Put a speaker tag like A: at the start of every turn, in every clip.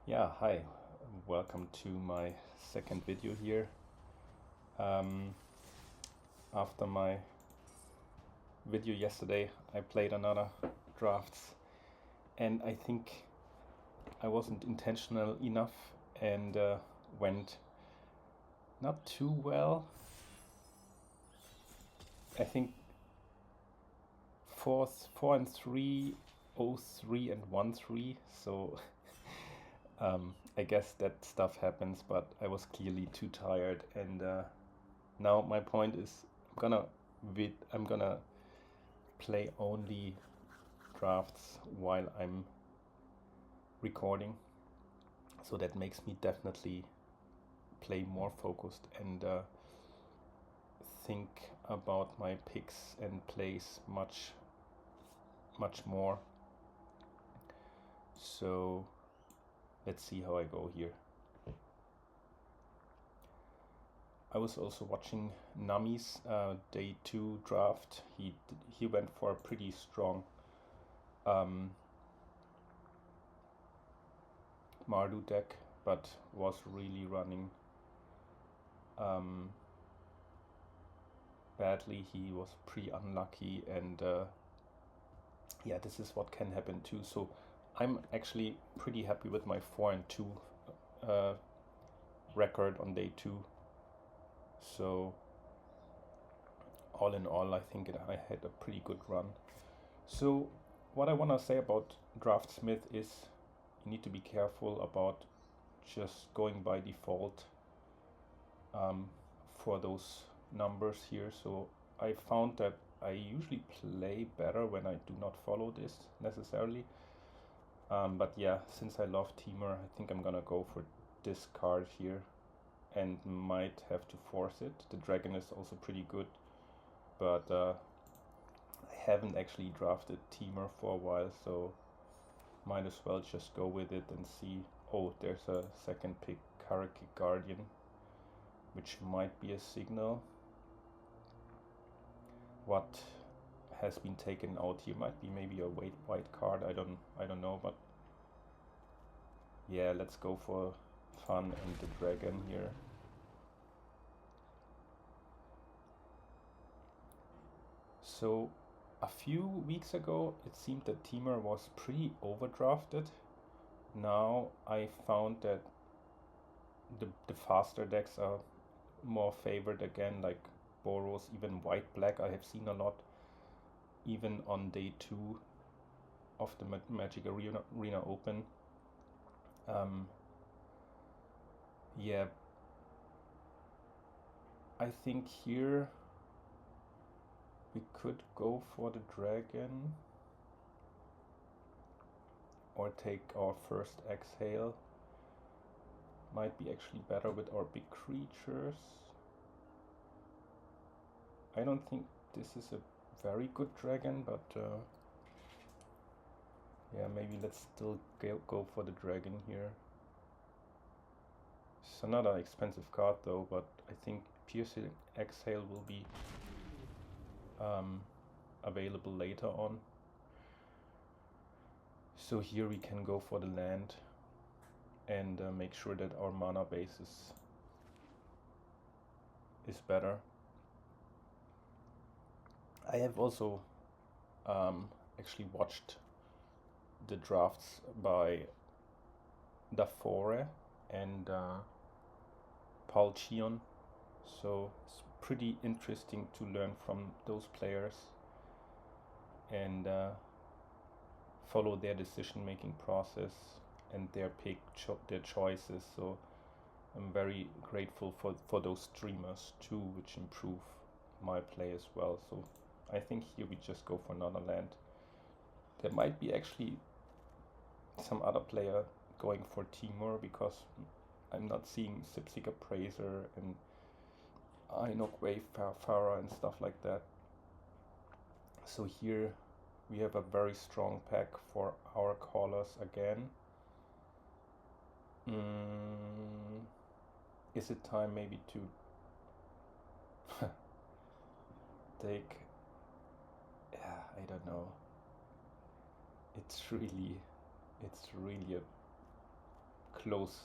A: Yeah, hi. Welcome to my second video here. Um, After my video yesterday, I played another drafts, and I think I wasn't intentional enough and went not too well. I think 4 and 3, 0-3 and 1-3. So I guess that stuff happens, but I was clearly too tired, and now my point is I'm gonna play only drafts while I'm recording, so that makes me definitely play more focused and think about my picks and plays much more. So let's see how I go here. I was also watching Nami's day 2 draft. He went for a pretty strong Mardu deck, but was really running badly. He was pretty unlucky, and yeah, this is what can happen too. So I'm actually pretty happy with my 4-2 record on day 2. So all in all, I think I had a pretty good run. So what I want to say about Draftsmith is you need to be careful about just going by default for those numbers here. So I found that I usually play better when I do not follow this necessarily. But yeah, since I love Temur, I think I'm gonna go for this card here and might have to force it. The dragon is also pretty good, but I haven't actually drafted Temur for a while, so might as well just go with it and see. Oh, there's a second pick, Tarkir Guardian, which might be a signal. What has been taken out here might be maybe a white card. I don't know, but yeah, let's go for fun and the dragon here. So a few weeks ago it seemed that Temur was pretty overdrafted. Now I found that the faster decks are more favored again, like Boros, even white black I have seen a lot, even on day 2 of the Magic Arena Open. Yeah, I think here we could go for the dragon or take our first exhale. Might be actually better with our big creatures. I don't think this is a very good dragon, but yeah, maybe let's still go for the dragon here. It's another expensive card though, but I think Piercing Exhale will be available later on. So here we can go for the land and make sure that our mana base is better. I have also actually watched the drafts by Dafore and Paul Chion, so it's pretty interesting to learn from those players and follow their decision-making process and their their choices. So I'm very grateful for those streamers too, which improve my play as well. So I think here we just go for another land. There might be actually some other player going for Temur because I'm not seeing Sipsig Appraiser and Ainok Wayfarer and stuff like that. So here we have a very strong pack for our callers again. Is it time maybe to take, yeah, I don't know. It's really close.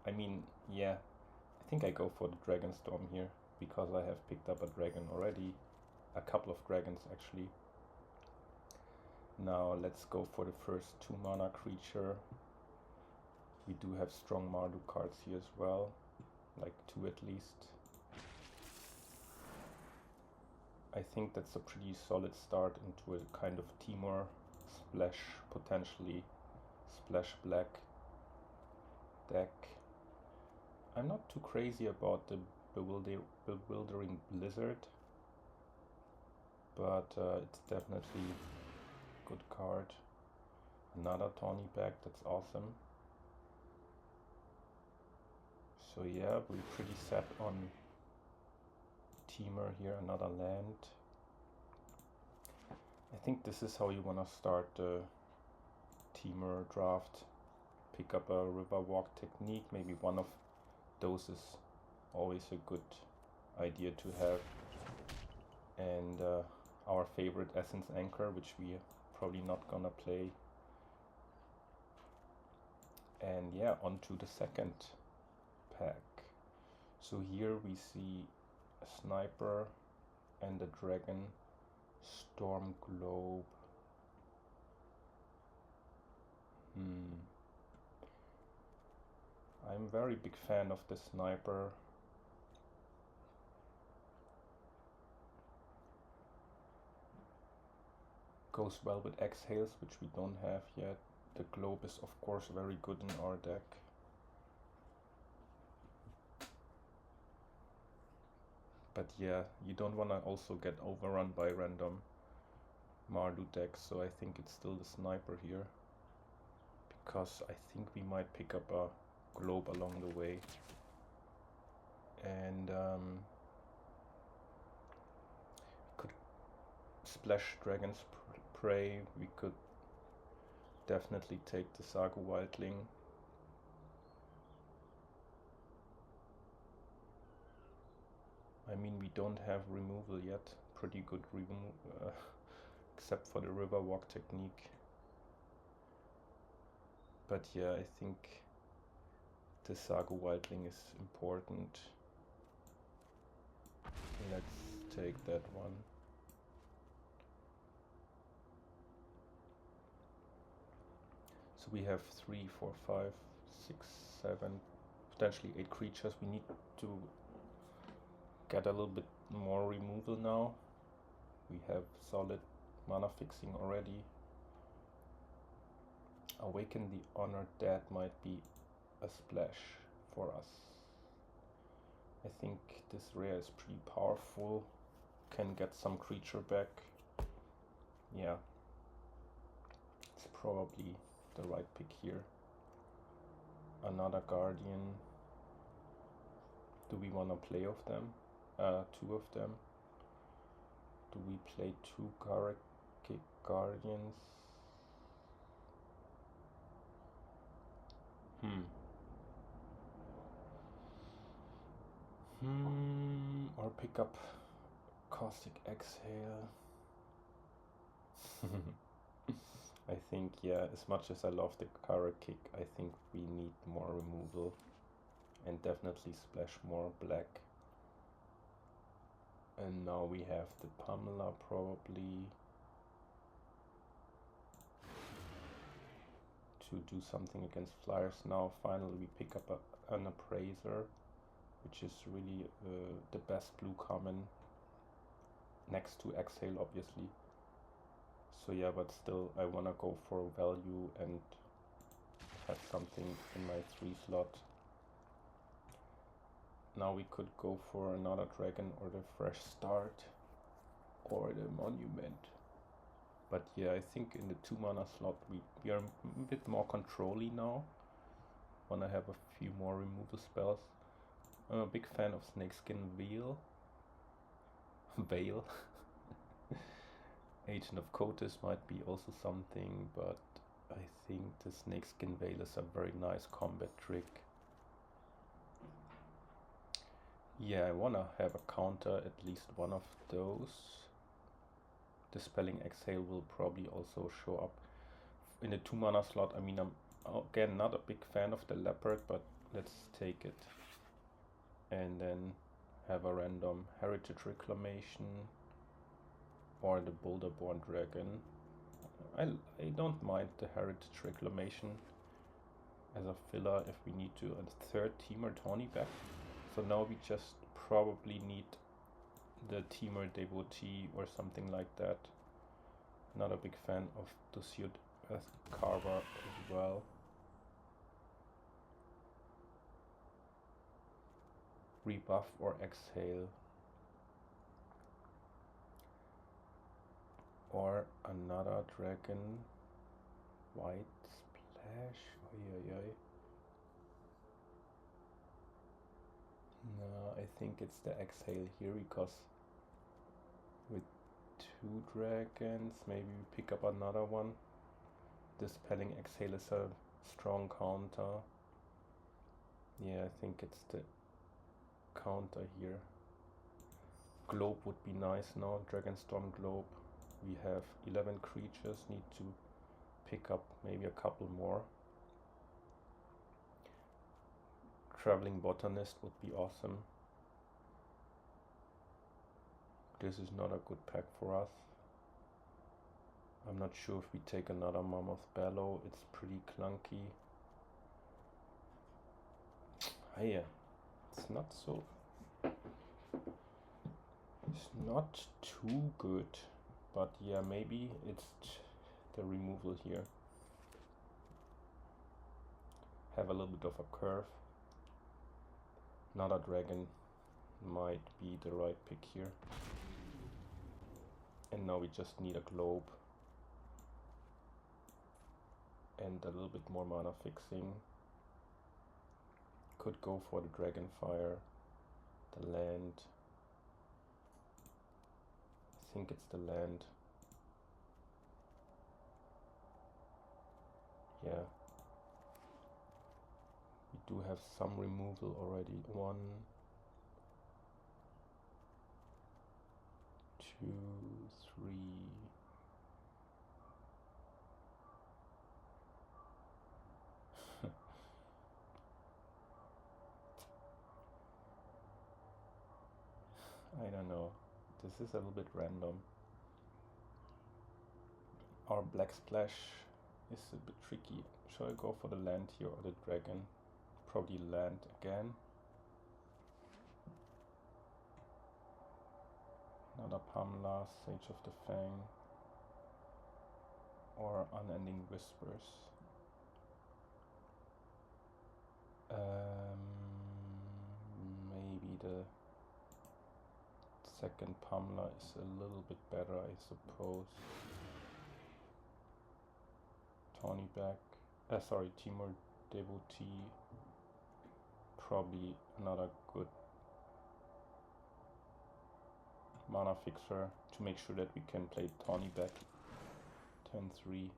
A: I mean, yeah, I think I go for the Dragonstorm here because I have picked up a dragon already, a couple of dragons actually. Now let's go for the first 2 mana creature. We do have strong Marduk cards here as well, like 2 at least. I think that's a pretty solid start into a kind of Temur splash, potentially splash black deck. I'm not too crazy about the Bewildering Blizzard, but it's definitely a good card. Another Tawny back, that's awesome. So yeah, we're pretty set on Temur here, another land. I think this is how you want to start the Temur draft. Pick up a Riverwalk technique, maybe one of those is always a good idea to have. And our favorite Essence Anchor, which we are probably not gonna play. And yeah, on to the second pack. So here we see a Sniper and a Dragon Storm Globe. I'm a very big fan of the Sniper. Goes well with Exhales, which we don't have yet. The Globe is of course very good in our deck. But yeah, you don't want to also get overrun by random Mardu decks, so I think it's still the Sniper here. Because I think we might pick up a Globe along the way. And could splash Dragon's Prey, we could definitely take the Sagu Wildling. I mean, we don't have removal yet, pretty good removal, except for the Riverwalk technique. But yeah, I think the Sagu Wildling is important. Let's take that one. So we have 3, 4, 5, 6, 7, potentially 8 creatures. We need to get a little bit more removal now. We have solid mana fixing already. Awaken the Honored Dead might be a splash for us. I think this rare is pretty powerful. Can get some creature back. Yeah, it's probably the right pick here. Another Guardian. Do we want to play of them? 2 of them. Do we play 2 Guardians? Or pick up Caustic Exhale. I think, yeah, as much as I love the Kara Kick, I think we need more removal and definitely splash more black. And now we have the Pamela probably to do something against flyers. Now finally we pick up an Appraiser, which is really the best blue common next to Exhale obviously. So yeah, but still I wanna go for value and have something in my 3 slot. Now we could go for another dragon or the Fresh Start or the Monument. But yeah, I think in the 2 mana slot we are a bit more controlly now. Wanna have a few more removal spells. I'm a big fan of Snakeskin Veil. Agent of Kotis might be also something, but I think the Snakeskin Veil is a very nice combat trick. Yeah, I wanna have a counter at least one of those. Dispelling Exhale will probably also show up in the 2 mana slot. I mean, I'm Again, not a big fan of the leopard, but let's take it. And then have a random heritage reclamation or the boulder-born dragon. I don't mind the heritage reclamation as a filler if we need to. A third Temur Tawny back. So now we just probably need the Temur Devotee or something like that. Not a big fan of the Suit Earth Carver as well. Rebuff or Exhale. Or another dragon. White Splash. Oi, oi, oi. No, I think it's the Exhale here, because with 2 dragons, maybe we pick up another one. Dispelling Exhale is a strong counter. Yeah, I think it's the counter here. Globe would be nice now, Dragonstorm Globe. We have 11 creatures, need to pick up maybe a couple more. Traveling Botanist would be awesome. This is not a good pack for us. I'm not sure if we take another Mammoth Bellow, it's pretty clunky. Ah, yeah, it's not too good, but yeah, maybe it's the removal here. Have a little bit of a curve. Another dragon might be the right pick here. And now we just need a globe. And a little bit more mana fixing. Could go for the Dragonfire, the land. I think it's the land. Yeah. We do have some removal already. 1, 2, 3. I don't know. This is a little bit random. Our Black Splash is a bit tricky. Shall I go for the land here or the dragon? Probably land again. Another Pamela, Sage of the Fang. Or Unending Whispers. Maybe the second Pamela is a little bit better, I suppose. Tawny back. Temur Devotee. Probably another good mana fixer to make sure that we can play Tawny back. Turn 3.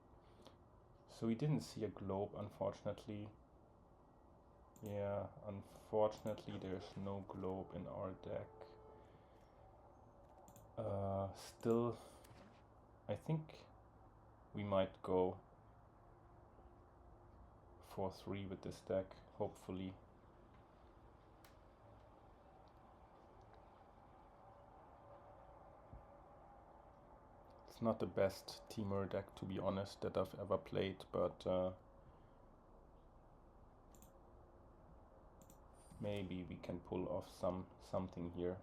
A: So we didn't see a globe, unfortunately. Yeah, unfortunately there's no globe in our deck. Still, I think we might go for 3 with this deck, hopefully. It's not the best Temur deck, to be honest, that I've ever played, but maybe we can pull off something here.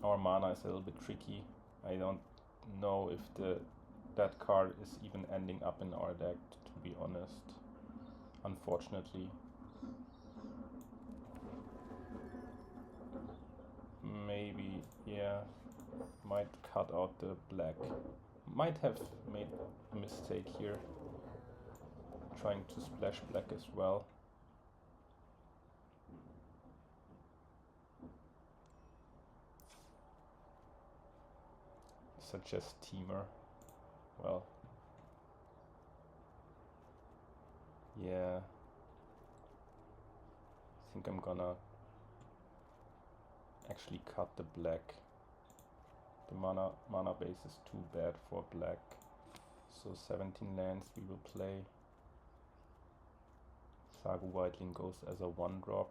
A: Our mana is a little bit tricky. I don't know if that card is even ending up in our deck, to be honest. Unfortunately. Maybe, yeah. Might cut out the black. Might have made a mistake here. Trying to splash black as well. Suggest Temur. Well, yeah. I think I'm gonna actually cut the black. The mana base is too bad for black. so 17 lands we will play. Sagu Whiteling goes as a 1-drop.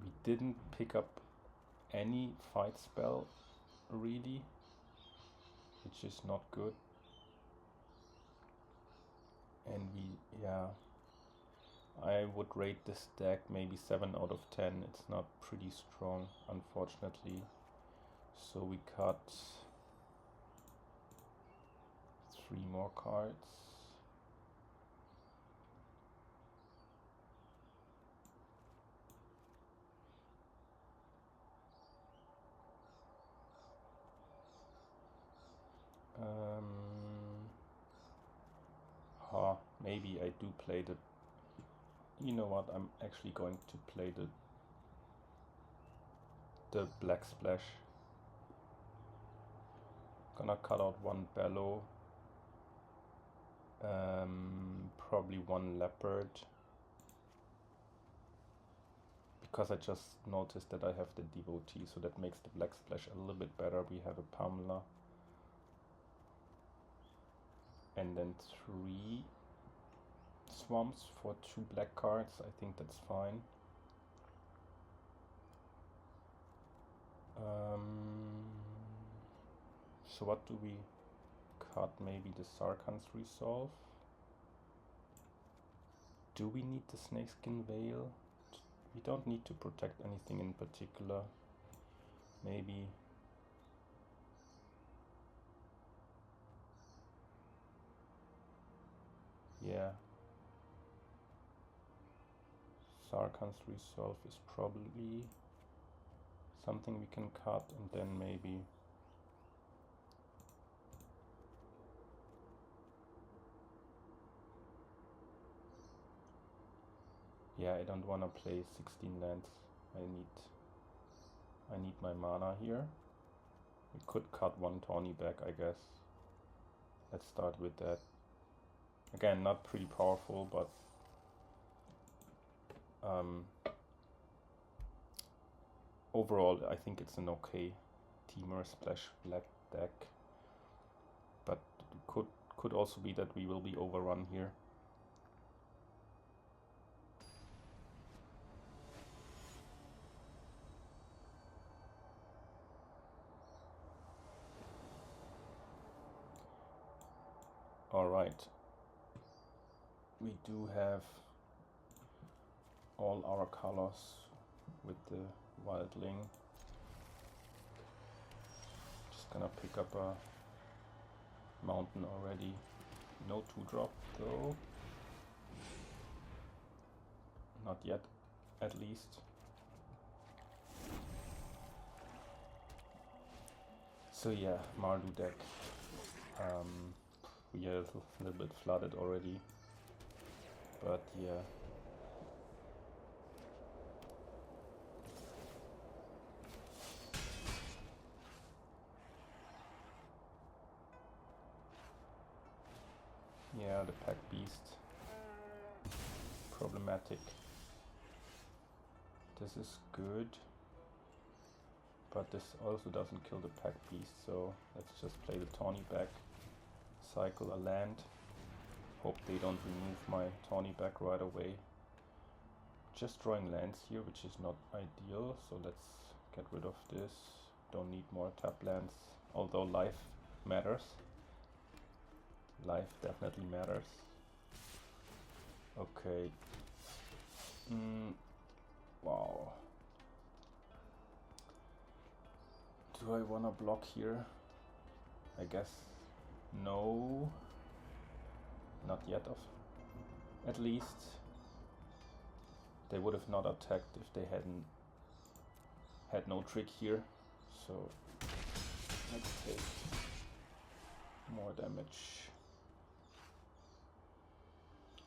A: We didn't pick up any fight spell, really, which is not good. And I would rate this deck maybe 7 out of 10. It's not pretty strong, unfortunately. So we cut 3 more cards. Maybe I do play the... You know what, I'm actually going to play the Black Splash. Gonna cut out 1 Bellow. Probably 1 Leopard. Because I just noticed that I have the Devotee, so that makes the Black Splash a little bit better. We have a Pamela. And then 3 Swamps for 2 black cards. I think that's fine. So what do we cut? Maybe the Sarkhan's Resolve. Do we need the Snakeskin Veil? We don't need to protect anything in particular. Maybe... Yeah. Sarkhan's Resolve is probably something we can cut, and then maybe... Yeah, I don't want to play 16 lands. I need my mana here. We could cut 1 Tawny back, I guess. Let's start with that. Again, not pretty powerful, but overall I think it's an okay Temur Splash Black deck. But it could also be that we will be overrun here. Alright, we do have all our colors with the Wildling. Just gonna pick up a mountain already. No 2-drop though. Not yet, at least. So yeah, Mardu deck. We are a little bit flooded already, but yeah. Yeah, the Pack Beast. Problematic. This is good, but this also doesn't kill the Pack Beast, so let's just play the Tawny back. Cycle a land. Hope they don't remove my Tawny back right away. Just drawing lands here, which is not ideal, so let's get rid of this. Don't need more tap lands, although life matters. Life definitely matters. Okay. Wow. Do I wanna block here? I guess no. Not yet, at least. They would have not attacked if they hadn't had no trick here. So let's take more damage.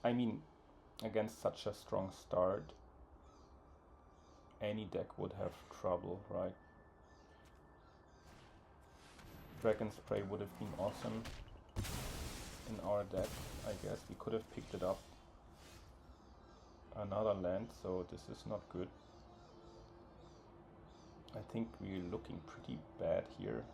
A: I mean, against such a strong start, any deck would have trouble, right? Dragon Spray would have been awesome in our deck, I guess. We could have picked it up another land, so this is not good. I think we're looking pretty bad here.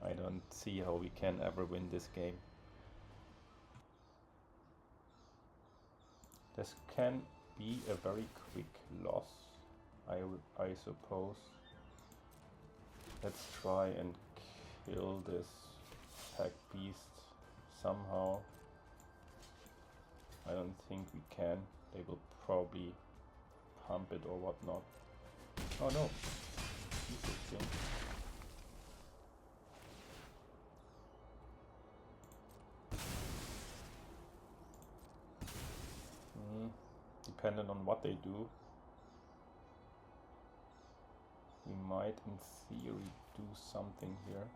A: I don't see how we can ever win this game. This can be a very quick loss, I suppose. Let's try and kill this pack beast somehow. I don't think we can. They will probably pump it or whatnot. Oh no! Interesting. Depending on what they do, we might in theory do something here.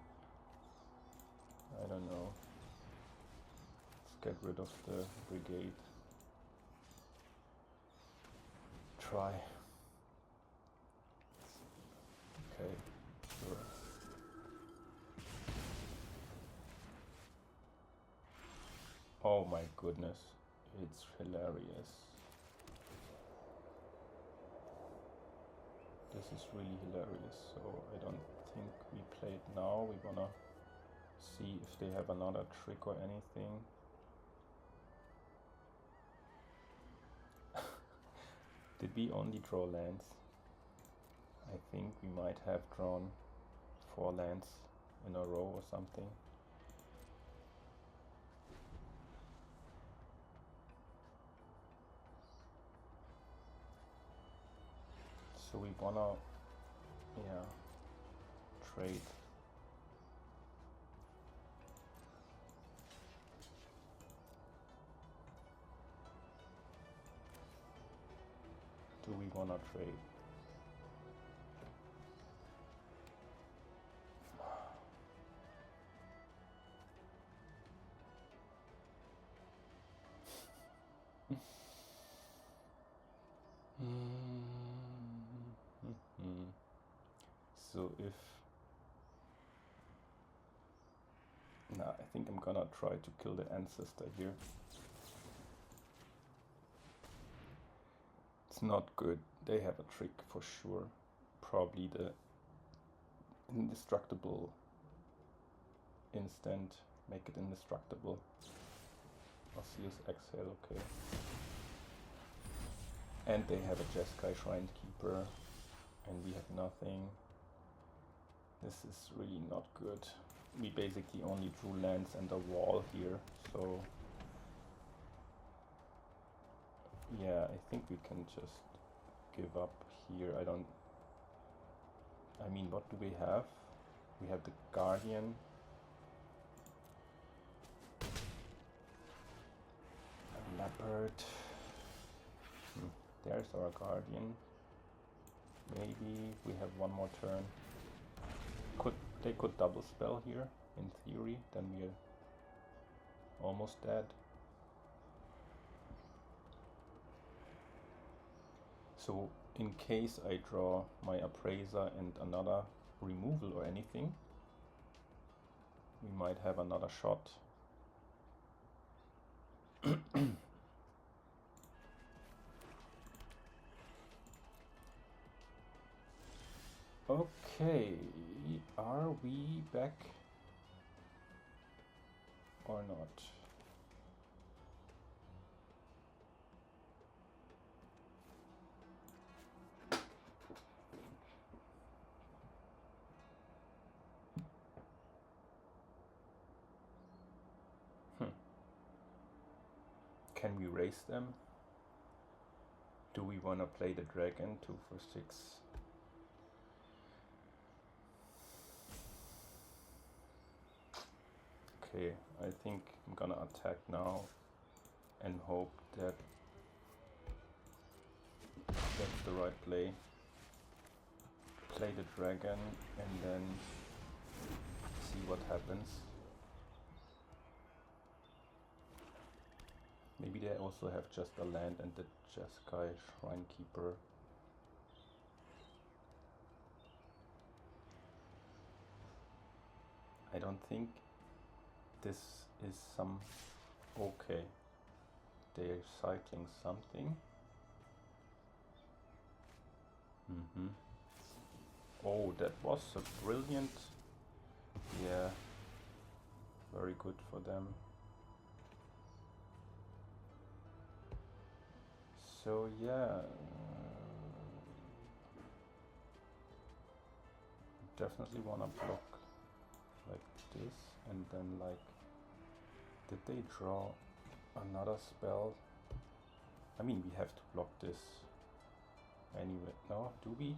A: I don't know. Let's get rid of the brigade. Try. Okay, sure. Oh my goodness, it's hilarious. This is really hilarious, so I don't think we play it now. We wanna see if they have another trick or anything. Did we only draw lands? I think we might have drawn 4 lands in a row or something. So we wanna, trade. Do we wanna trade? So if... Nah, I think I'm gonna try to kill the ancestor here. It's not good. They have a trick for sure. Probably the indestructible instant. Make it indestructible. Use Exhale, okay. And they have a Jeskai Shrine Keeper. And we have nothing. This is really not good. We basically only drew lands and a wall here, so yeah, I think we can just give up here. I mean, what do we have? We have the Guardian. A Leopard. There's our Guardian. Maybe we have one more turn. They could double spell here, in theory, then we're almost dead. So in case I draw my Appraiser and another removal or anything, we might have another shot. Okay, are we back or not? Can we raise them? Do we want to play the dragon 2 for 6? Okay, I think I'm gonna attack now and hope that that's the right play. Play the dragon and then see what happens. Maybe they also have just a land and the Jeskai Shrine Keeper. I don't think this is some... Okay, they're cycling something. Oh, that was a brilliant Yeah, very good for them. So yeah, definitely wanna block like this, and then like, did they draw another spell? I mean, we have to block this anyway. No, do we?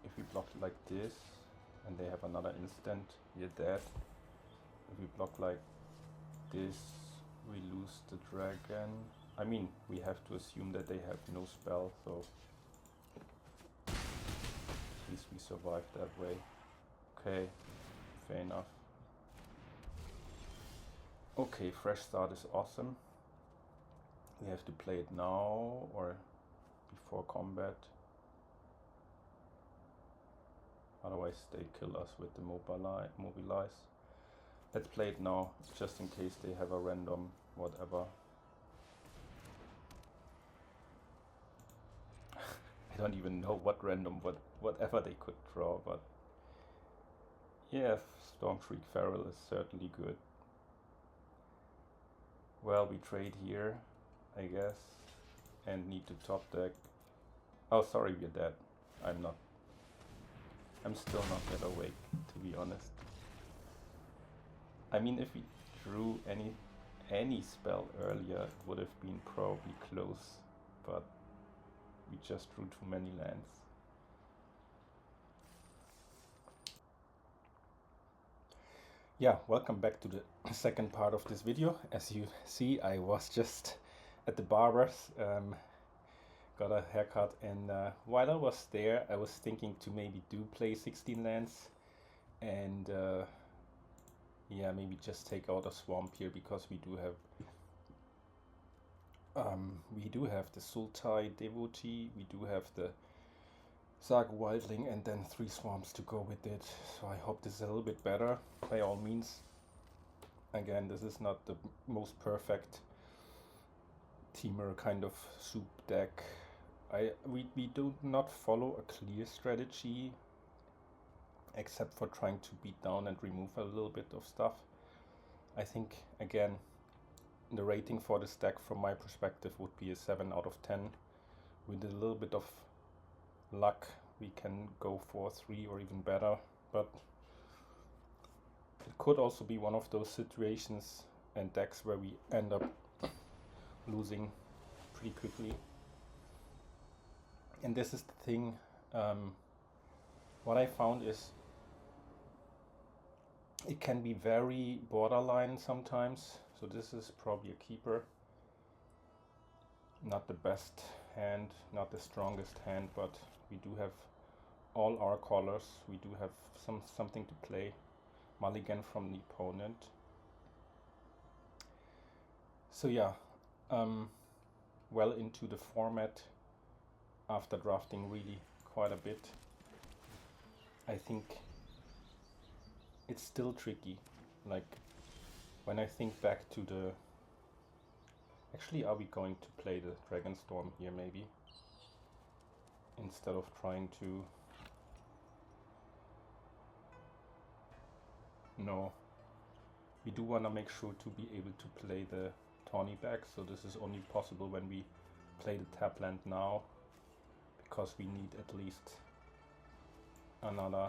A: If we block like this, and they have another instant, we're dead. If we block like this, we lose the dragon. I mean, we have to assume that they have no spell, so at least we survive that way. Okay, fair enough. Okay, fresh start is awesome. We have to play it now or before combat. Otherwise they kill us with the mobilize. Let's play it now, just in case they have a random whatever. I don't even know what random, whatever they could draw, but yeah, Stormshriek Feral is certainly good. Well, we trade here, I guess, and need to top deck. Oh, sorry, we're dead. I'm still not that awake, to be honest. I mean, if we drew any spell earlier, it would have been probably close, but we just drew too many lands. Yeah, welcome back to the second part of this video. As you see, I was just at the barber's, got a haircut, and while I was there, I was thinking to maybe play 16 lands, and yeah, maybe just take out a swamp here, because we do have the Sultai Devotee, we do have the Saga Wildling, and then 3 swamps to go with it. So I hope this is a little bit better, by all means. Again, this is not the most perfect Temur kind of soup deck. We do not follow a clear strategy, except for trying to beat down and remove a little bit of stuff. I think, again, the rating for this deck from my perspective would be a 7 out of 10. With a little bit of luck, we can go for 3 or even better, but it could also be one of those situations and decks where we end up losing pretty quickly. And this is the thing, what I found is it can be very borderline sometimes. So this is probably a keeper. Not the best hand, not the strongest hand, but we do have all our colors. We do have something to play. Mulligan from the opponent. So yeah, well into the format after drafting really quite a bit. I think it's still tricky. Like, when I think back to the... Actually, are we going to play the Dragonstorm here maybe? Instead of trying to... No. We do want to make sure to be able to play the Tawny back, so this is only possible when we play the tap land now, because we need at least another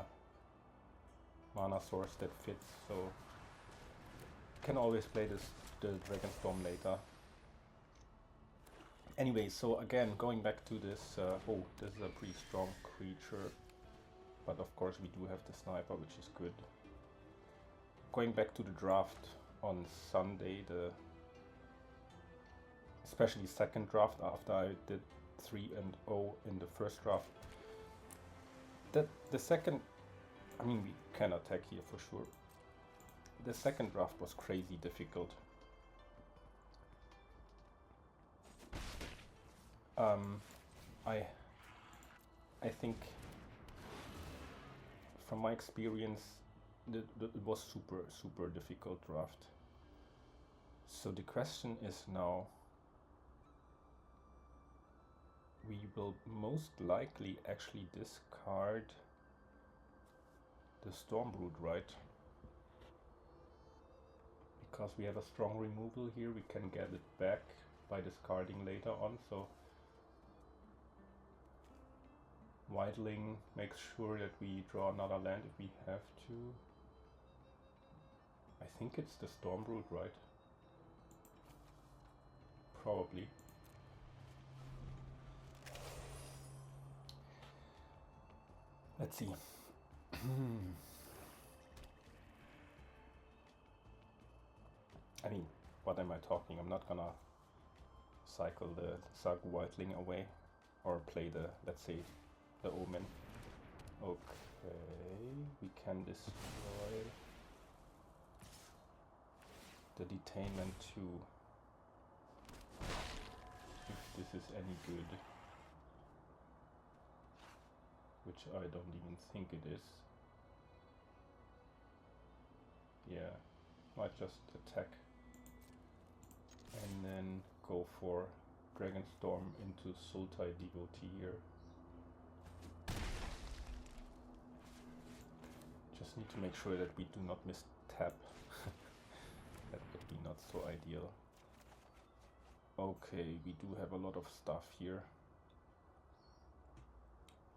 A: mana source that fits, so can always play the Dragonstorm later. Anyway, so again, going back to this, oh, this is a pretty strong creature, but of course we do have the sniper, which is good. Going back to the draft on Sunday, especially second draft after I did 3-0 in the first draft. The second, I mean, we can attack here for sure. The second draft was crazy difficult. I think from my experience, it was super difficult draft. So the question is now, we will most likely actually discard the Stormbrood, right? Because we have a strong removal here, we can get it back by discarding later on, so Whiteling makes sure that we draw another land if we have to. I think it's the Stormbrood, right? Probably. Let's see. I mean, what am I talking? I'm not gonna cycle the Sagu Whiteling away or play the, let's say, the Omen. Okay, we can destroy the Detainment too, if this is any good, which I don't even think it is. Yeah, might just attack and then go for Dragonstorm into Sultai Devotee here. Just need to make sure that we do not miss tap. That would be not so ideal. Okay, we do have a lot of stuff here.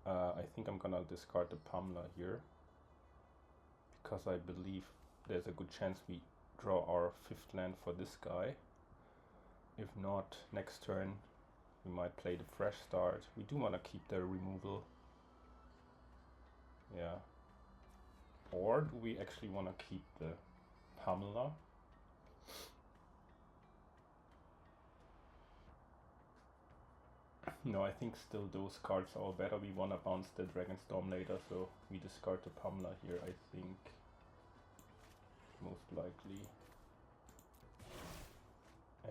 A: I think I'm gonna discard the Pummeler here, because I believe there's a good chance we draw our 5th land for this guy. If not, next turn we might play the Fresh Start. We do want to keep the removal. Yeah. Or do we actually want to keep the Pummeler? No, I think still those cards are better. We want to bounce the Dragonstorm later, so we discard the Pummeler here, I think. Most likely.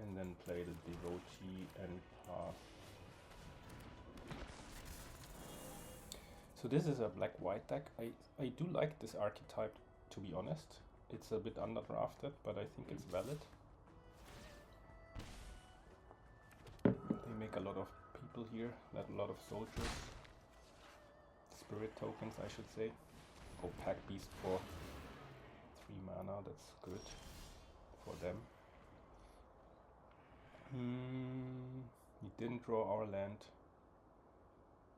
A: And then play the Devotee and pass. So this is a black-white deck. I do like this archetype, to be honest. It's a bit underdrafted, but I think it's valid. They make a lot of people here, a lot of soldiers. Spirit tokens, I should say. Oh, Pack Beast for 3 mana, that's good for them. We didn't draw our land.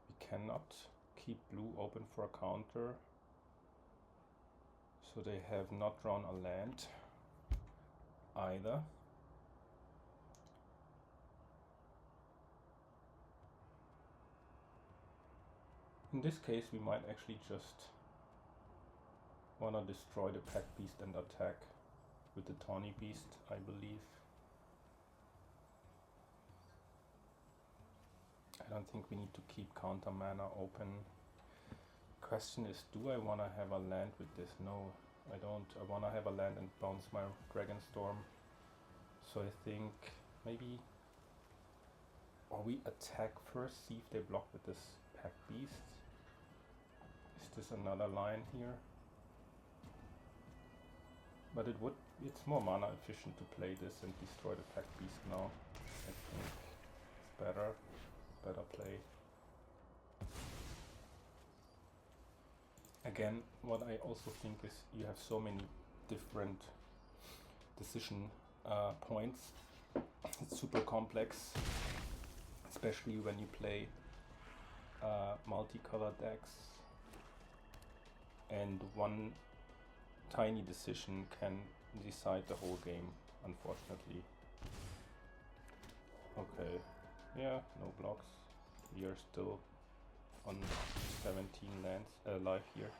A: We cannot keep blue open for a counter. So they have not drawn a land either. In this case, we might actually just want to destroy the Pack Beast and attack with the Tawny Beast, I believe. I don't think we need to keep counter mana open. Question is, do I want to have a land with this? No, I don't. I want to have a land and bounce my Dragonstorm. So I think maybe, or we attack first, see if they block with this Pack Beast. Is this another line here? But it's more mana efficient to play this and destroy the Pack Beast now. I think it's better play. Again, what I also think is you have so many different decision points. It's super complex, especially when you play multicolored decks, and one tiny decision can decide the whole game, unfortunately. Okay, yeah, no blocks. We are still on 17 lands alive here.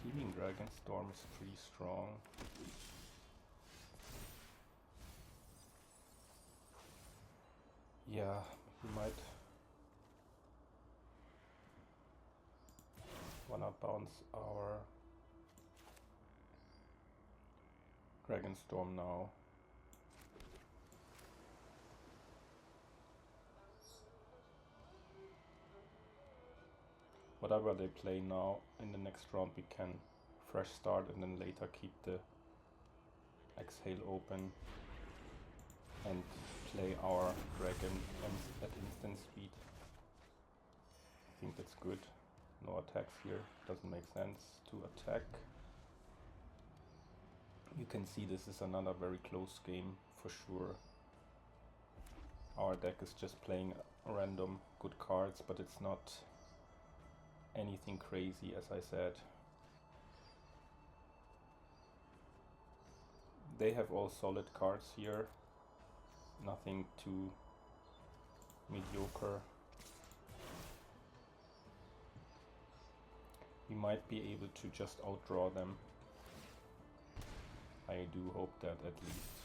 A: Teeming Dragonstorm is pretty strong. Yeah, we might wanna bounce our Dragonstorm now. Whatever they play now, in the next round we can fresh start and then later keep the Exhale open and play our dragon at instant speed. I think that's good. no attacks here. Doesn't make sense to attack. You can see this is another very close game for sure. Our deck is just playing random good cards, but it's not anything crazy, as I said. They have all solid cards here, nothing too mediocre. We might be able to just outdraw them. I do hope that at least.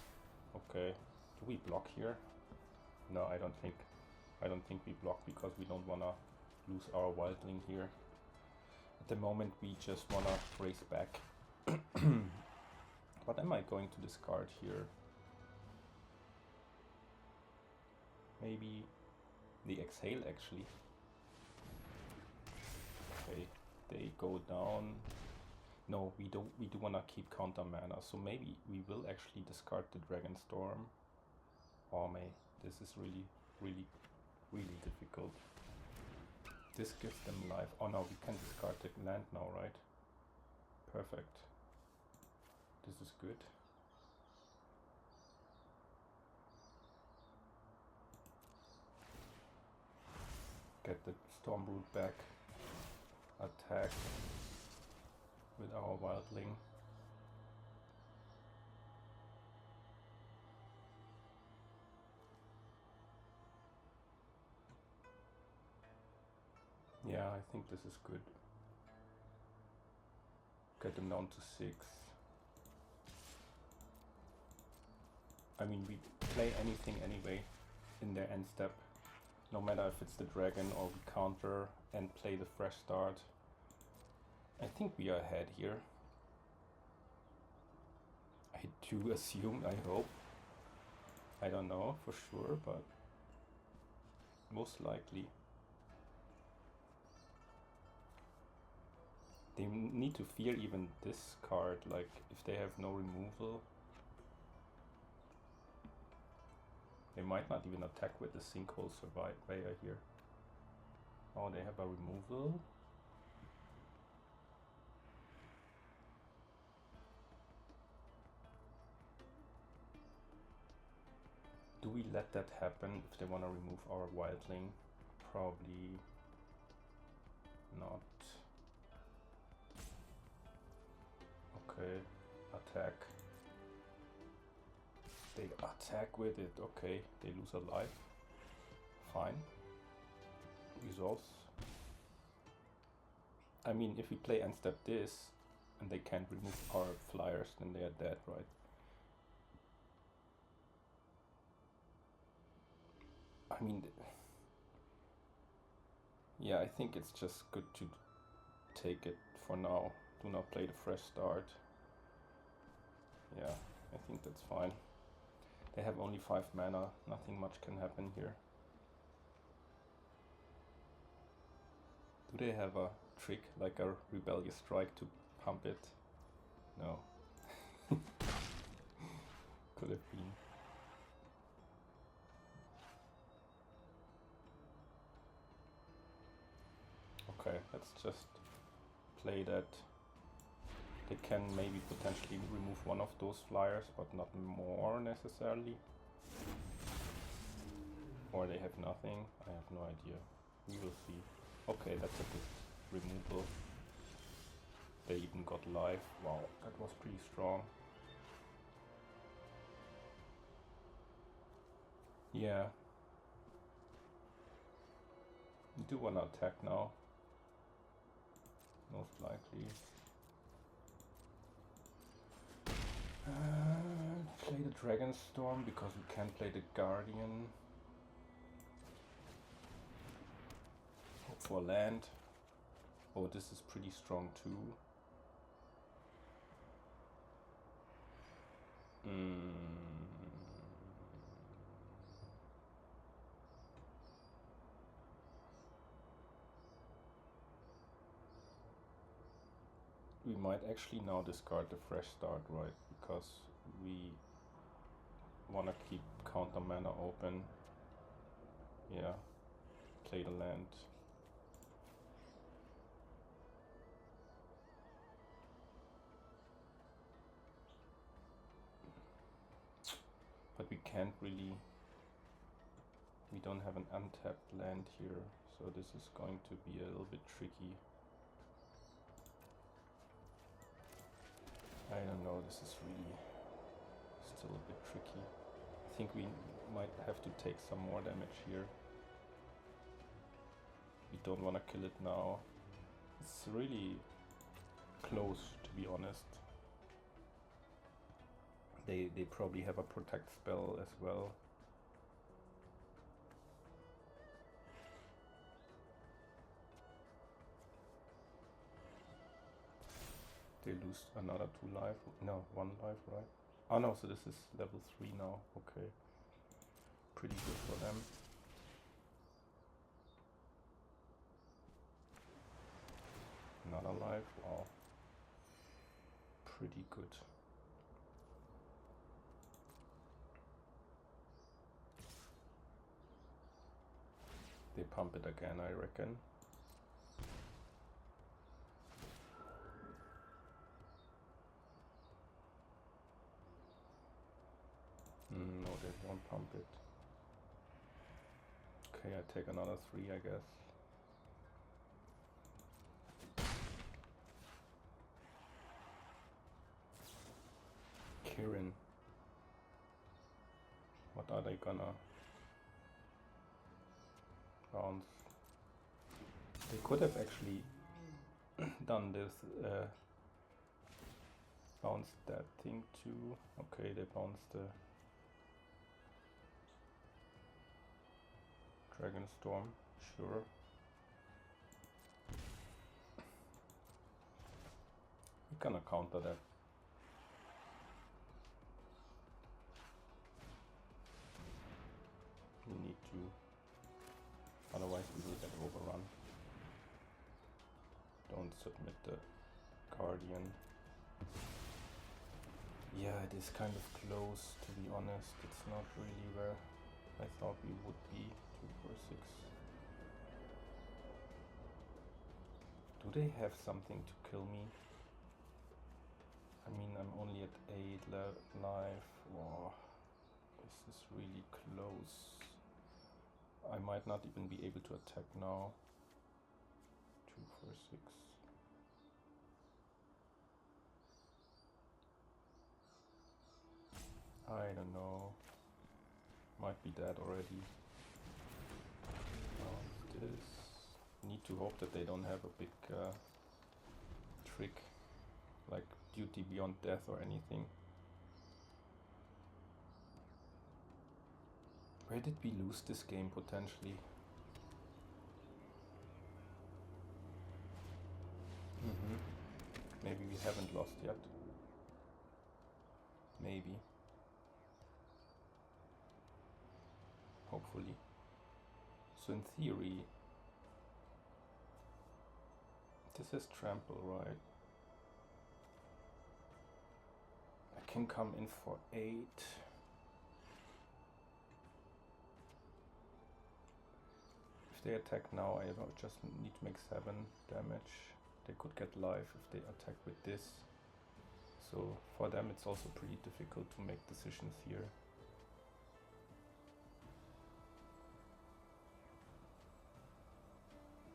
A: Okay, do we block here? No, I don't think we block because we don't wanna lose our wildling here. At the moment we just wanna race back. What am I going to discard here? Maybe the Exhale actually. Okay, they go down. No, we do wanna keep counter mana, so maybe we will actually discard the Dragonstorm. Oh man, this is really difficult. This gives them life. Oh no, we can discard the land now, right? Perfect. This is good. Get the Stormroot back. Attack with our wildling. Yeah, I think this is good. Get them down to 6. I mean, we play anything anyway in their end step. No matter if it's the dragon or we counter and play the fresh start. I think we are ahead here. I do assume, I hope. I don't know for sure, but most likely. They need to fear even this card, like if they have no removal. They might not even attack with the Sinkhole Surveyor here. Oh, they have a removal. Do we let that happen if they want to remove our wildling? Probably not. Okay, attack. They attack with it, okay, they lose a life. Fine. Resolves. I mean, if we play end step this, and they can't remove our flyers, then they are dead, right? I mean, yeah, I think it's just good to take it for now. Do not play the fresh start. Yeah, I think that's fine. They have only 5 mana, nothing much can happen here. Do they have a trick like a Rebellious Strike to pump it? No. Could have been. Okay, let's just play that. They can maybe potentially remove one of those flyers, but not more necessarily. Or they have nothing, I have no idea. We will see. Okay, that's a good removal. They even got life. Wow, that was pretty strong. Yeah. You do want to attack now. Most likely. Play the Dragonstorm because we can't play the Guardian. Hope for land. Oh, this is pretty strong too. We might actually now discard the fresh start, right? Because we want to keep counter mana open. Yeah, play the land. can't really... We don't have an untapped land here, so this is going to be a little bit tricky. I don't know, this is really still a bit tricky. I think we might have to take some more damage here. We don't want to kill it now. It's really close, to be honest. They probably have a protect spell as well. They lose another 2 life. No, 1 life, right? Oh no, so this is level 3 now. Okay. Pretty good for them. Another life. Wow. Pretty good. They pump it again, I reckon. No, they won't pump it. Okay, I take another 3, I guess. Kirin. What are they gonna bounce? They could have actually done this, bounced that thing too. Okay, they bounced the Dragonstorm, sure. We're gonna counter that. We need to, otherwise we will get overrun. Don't submit the Guardian. Yeah, it is kind of close, to be honest. It's not really where I thought we would be. 2, 4, 6. Do they have something to kill me? I mean, I'm only at 8 life. Wow, this is really close. I might not even be able to attack now. 2, 4, 6. I don't know. Might be dead already. This. Need to hope that they don't have a big trick like Duty Beyond Death or anything. Where did we lose this game potentially? Maybe we haven't lost yet. Maybe. Hopefully. So in theory, this is trample, right? I can come in for 8. If they attack now, I just need to make 7 damage. They could get life if they attack with this. So for them it's also pretty difficult to make decisions here.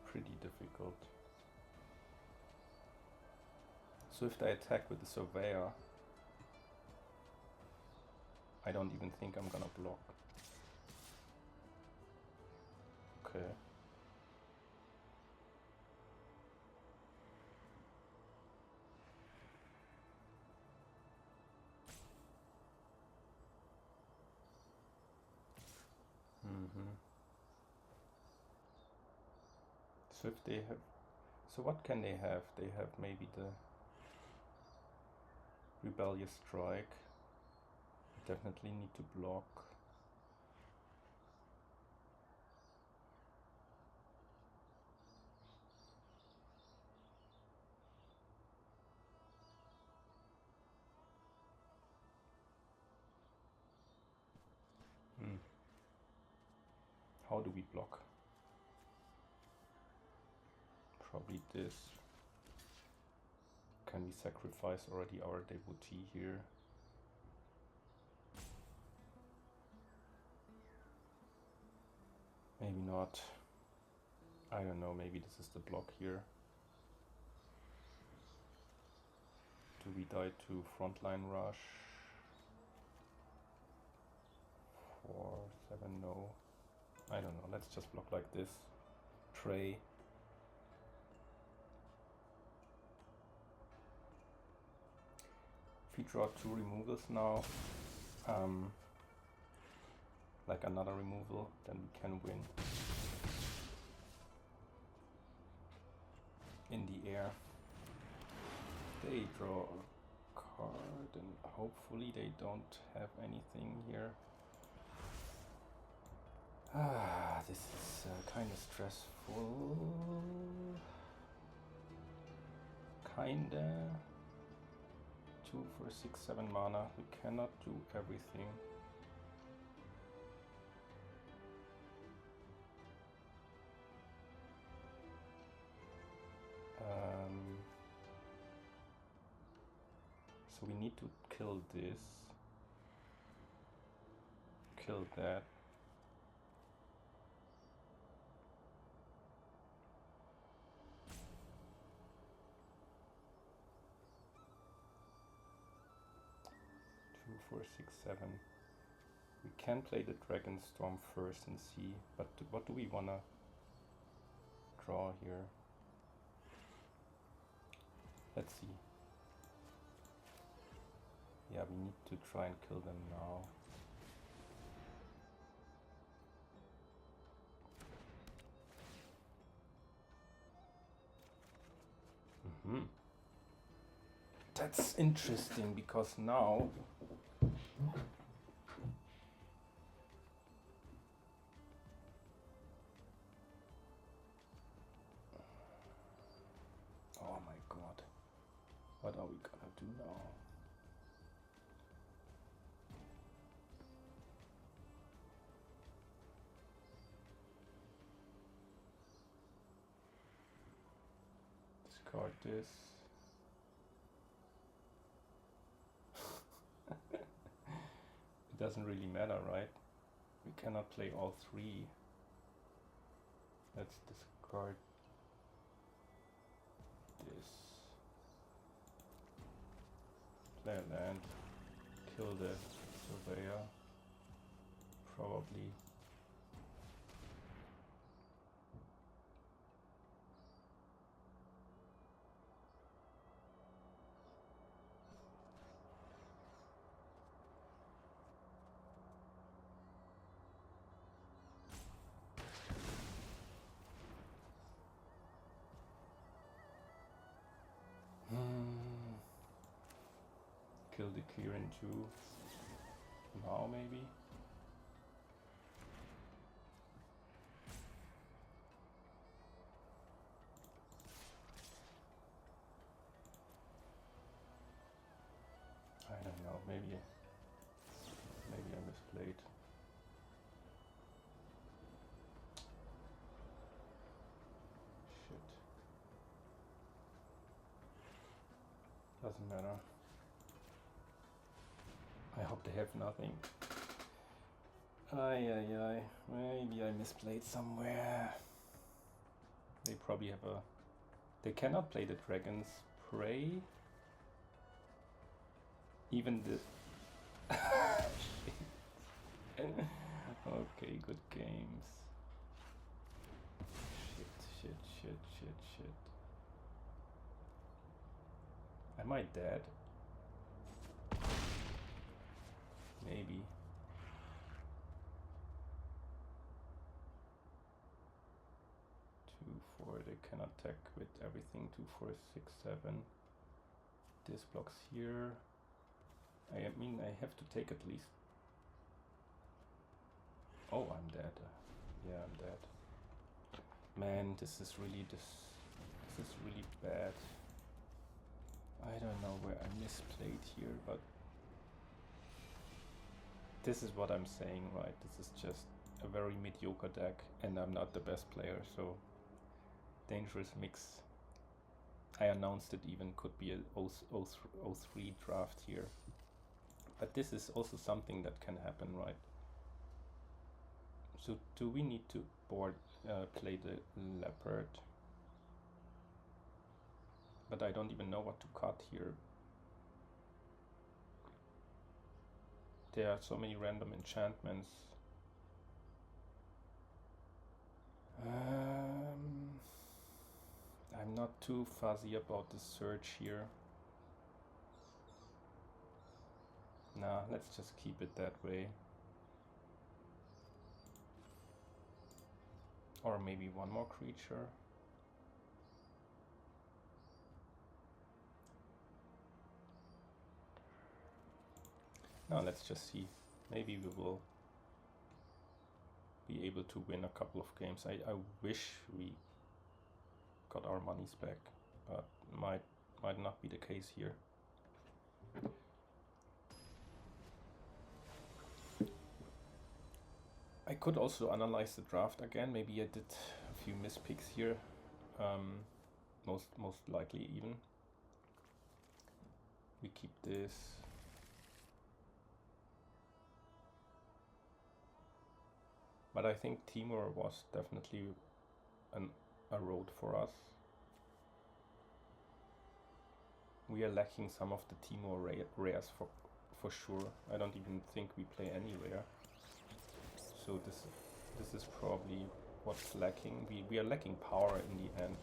A: Pretty difficult. So if they attack with the Surveyor, I don't even think I'm gonna block. Okay. So if they have, so what can they have? They have maybe the Rebellious Strike. Definitely need to block. How do we block? Probably this. Can we sacrifice already our devotee here? Maybe not. I don't know, maybe this is the block here. Do we die to frontline rush? 4, 7, no. I don't know, let's just block like this. Tray. If we draw 2 removals now, like another removal, then we can win. In the air. They draw a card and hopefully they don't have anything here. This is kind of stressful. Kinda. 2 for 6, 7 mana. We cannot do everything. So we need to kill this. Kill that. Four, 6, 7. We can play the Dragonstorm first and see, but what do we wanna draw here? Let's see. Yeah, we need to try and kill them now. That's interesting because now oh my god, what are we gonna do now? Discard this. It doesn't really matter, right? We cannot play all 3. Let's discard this. Play a land. Kill the surveyor. Probably. Kill the Kirin too. Now maybe? I don't know, maybe I misplayed. Shit. Doesn't matter. I hope they have nothing. Ay. Maybe I misplayed somewhere. They probably have a... They cannot play the Dragon's Prey. Even the... Okay, good games. Shit. Am I dead? Maybe. 2, 4, they can attack with everything. 2, 4, 6, 7. This blocks here. I mean, I have to take at least... Oh, I'm dead. Yeah, I'm dead. Man, this is really bad. I don't know where I misplayed here, but this is what I'm saying, right? This is just a very mediocre deck, and I'm not the best player, so dangerous mix. I announced it even could be a 03 draft here. But this is also something that can happen, right? So do we need to play the leopard? But I don't even know what to cut here. There are so many random enchantments. I'm not too fuzzy about the search here. Nah, let's just keep it that way. Or maybe one more creature. Now let's just see. Maybe we will be able to win a couple of games. I wish we got our monies back, but might not be the case here. I could also analyze the draft again. Maybe I did a few mispicks here. Most likely even. We keep this. But I think Temur was definitely a road for us. We are lacking some of the Temur rares for sure. I don't even think we play any rare. So this is probably what's lacking. We are lacking power in the end.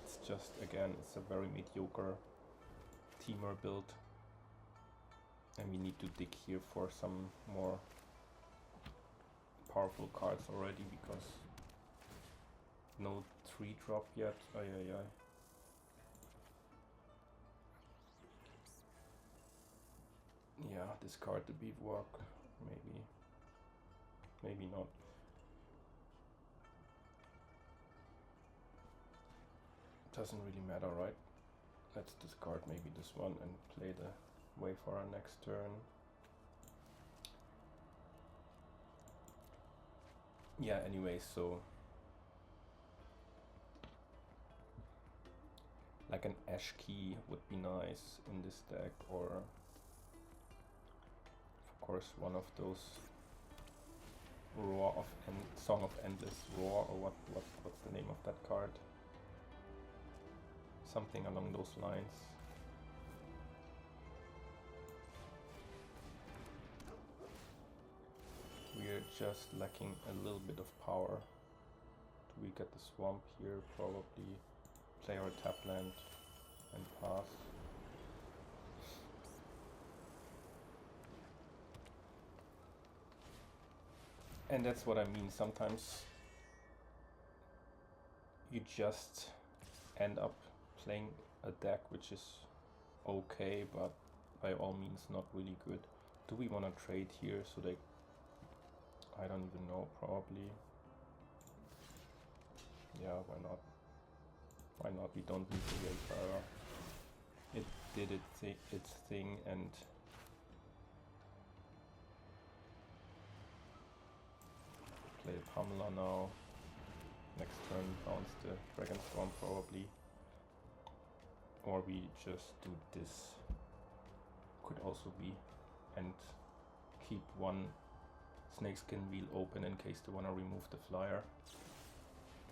A: It's just, again, it's a very mediocre Temur build. And we need to dig here for some more powerful cards already, because no 3-drop yet. Yeah, discard the beadwork, maybe not. Doesn't really matter, right? Let's discard maybe this one and play the way for our next turn. Yeah, anyway, so like an Ash Key would be nice in this deck, or of course one of those Song of Endless Roar, or what's the name of that card? Something along those lines. We're just lacking a little bit of power. Do we get the swamp here? Probably. Play our tap land and pass. And that's what I mean. Sometimes you just end up playing a deck which is okay, but by all means not really good. Do we want to trade here? So they, I don't even know, probably. Yeah, why not? Why not? We don't need the Wayfarer. It did its thing, and play Pamela now. Next turn bounce the Dragonstorm probably. Or we just do this. Could also be. And keep one Snakeskin wheel open in case they want to remove the flyer.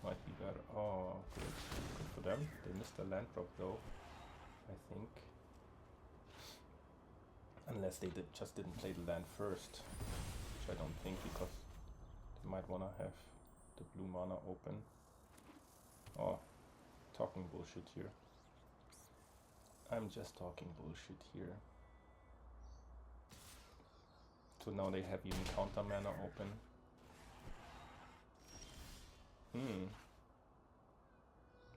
A: Might be better. Oh, good. Good for them. They missed a land drop though, I think. Unless they just didn't play the land first. Which I don't think, because they might want to have the blue mana open. Oh, talking bullshit here. I'm just talking bullshit here. So now they have even counter mana open.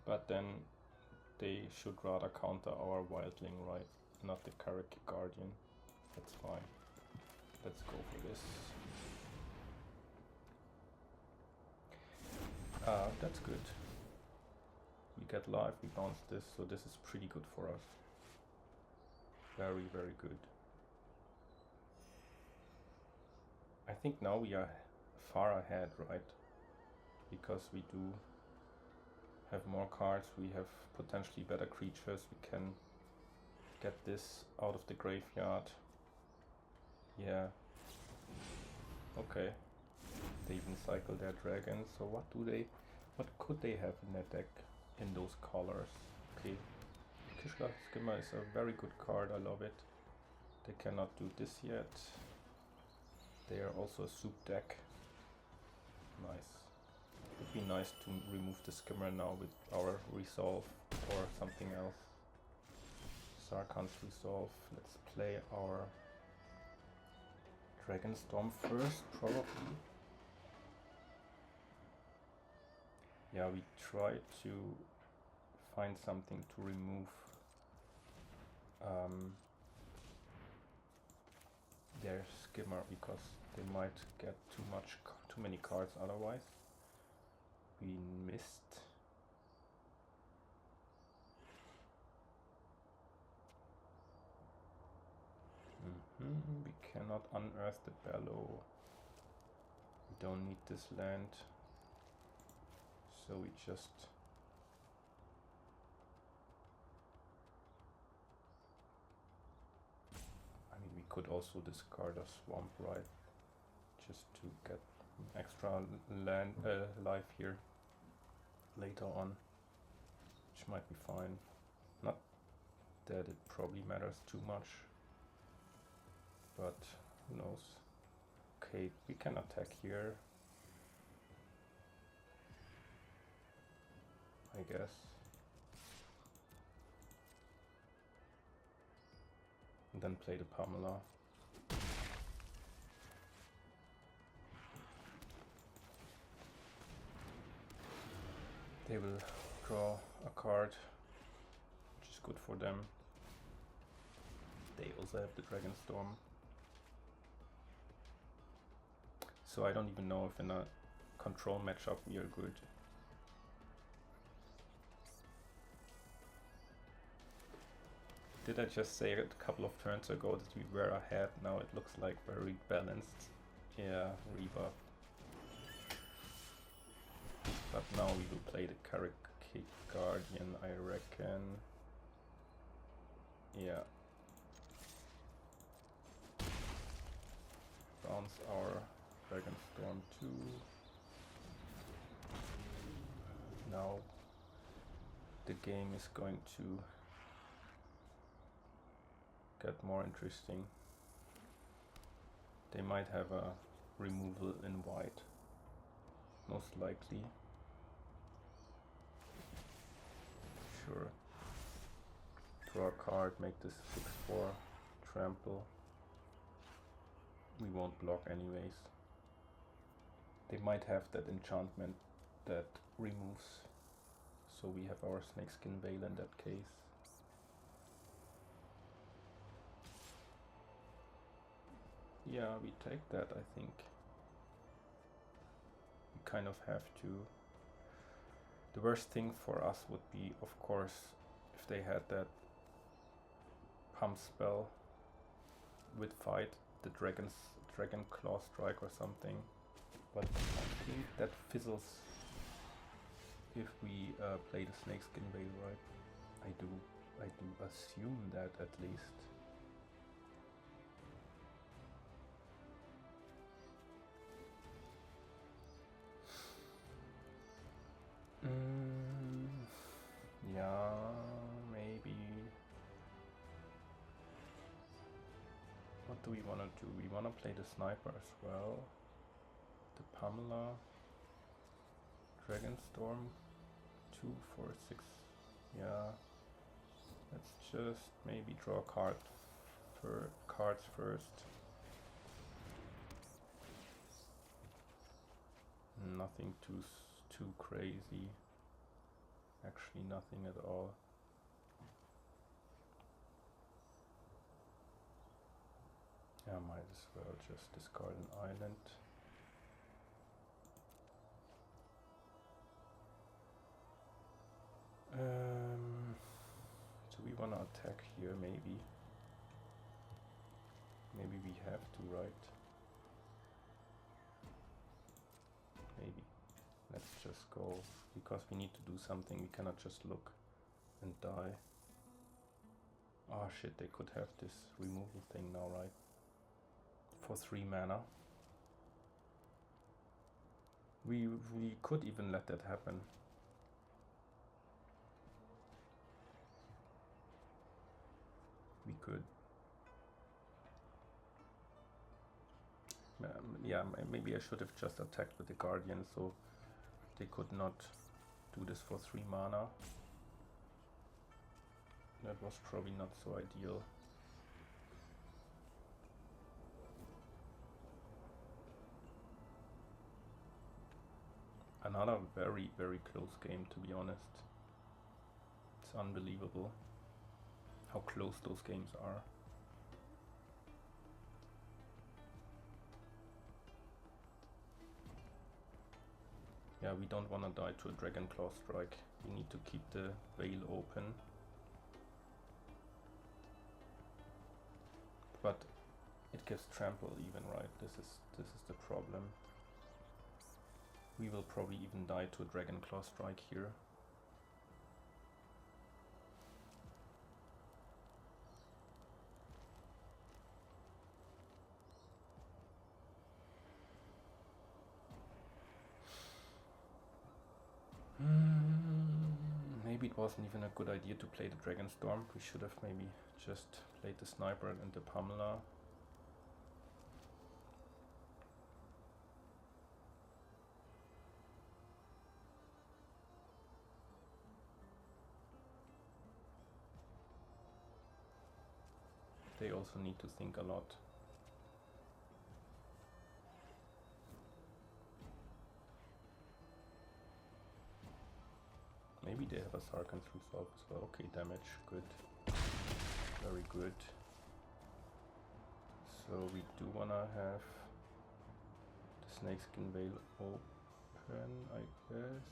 A: But then they should rather counter our Wildling, right? Not the Karaki Guardian. That's fine. Let's go for this. That's good. We get life, we bounce this, so this is pretty good for us. Very, very good. I think now we are far ahead, right? Because we do have more cards, we have potentially better creatures, we can get this out of the graveyard. Yeah. Okay. They even cycle their dragons. So what could they have in their deck in those colors? Okay, Kishka Skimmer is a very good card. I love it. They cannot do this yet. They are also a soup deck. Nice. It'd be nice to remove the Skimmer now with our Resolve or something else. Sarkhan's Resolve. Let's play our Dragonstorm first, probably. Yeah, we try to find something to remove their Skimmer, because they might get too many cards otherwise. We missed. We cannot unearth the Bellow. We don't need this land, so we just we could also discard a Swamp, right? Just to get extra land life here later on, which might be fine. Not that it probably matters too much, but who knows. Okay, we can attack here, I guess. And then play the Pamela. They will draw a card, which is good for them. They also have the Dragonstorm. So I don't even know if in a control matchup we are good. Did I just say a couple of turns ago that we were ahead? Now it looks like very balanced. Yeah, rebuff. But now we will play the Karaki Guardian, I reckon. Yeah. Bounce our Dragonstorm 2. Now the game is going to get more interesting. They might have a removal in white, most likely. Sure. Draw a card, make this 6/4, trample. We won't block anyways. They might have that enchantment that removes, so we have our Snakeskin Veil in that case. Yeah, we take that, I think. We kind of have to. The worst thing for us would be, of course, if they had that pump spell with fight, the Dragon Claw Strike or something. But I think that fizzles if we play the Snakeskin Veil, right? I do assume that at least. Yeah, maybe. What do we want to do? We want to play the Sniper as well. The Pamela. Dragonstorm. 2, 4, 6. Yeah. Let's just maybe draw cards first. Nothing too crazy. Actually nothing at all. Yeah, might as well just discard an island. So we wanna attack here, maybe. Maybe we have to, right? Maybe. Let's just go, because we need to do something. We cannot just look and die. Oh shit, they could have this removal thing now, right? For 3 mana. We could even let that happen. We could. Yeah, maybe I should have just attacked with the Guardian, so they could not do this for 3 mana. That was probably not so ideal. Another very, very close game, to be honest. It's unbelievable how close those games are. Yeah, we don't want to die to a Dragonclaw strike. We need to keep the veil open. But it gives trample even, right? This is the problem. We will probably even die to a Dragonclaw strike here. Maybe it wasn't even a good idea to play the Dragonstorm. We should have maybe just played the Sniper and the Pamela. They also need to think a lot. Maybe they have a Sarkhan's Resolve as well. Okay, damage, good. Very good. So we do wanna have the Snakeskin Veil open, I guess.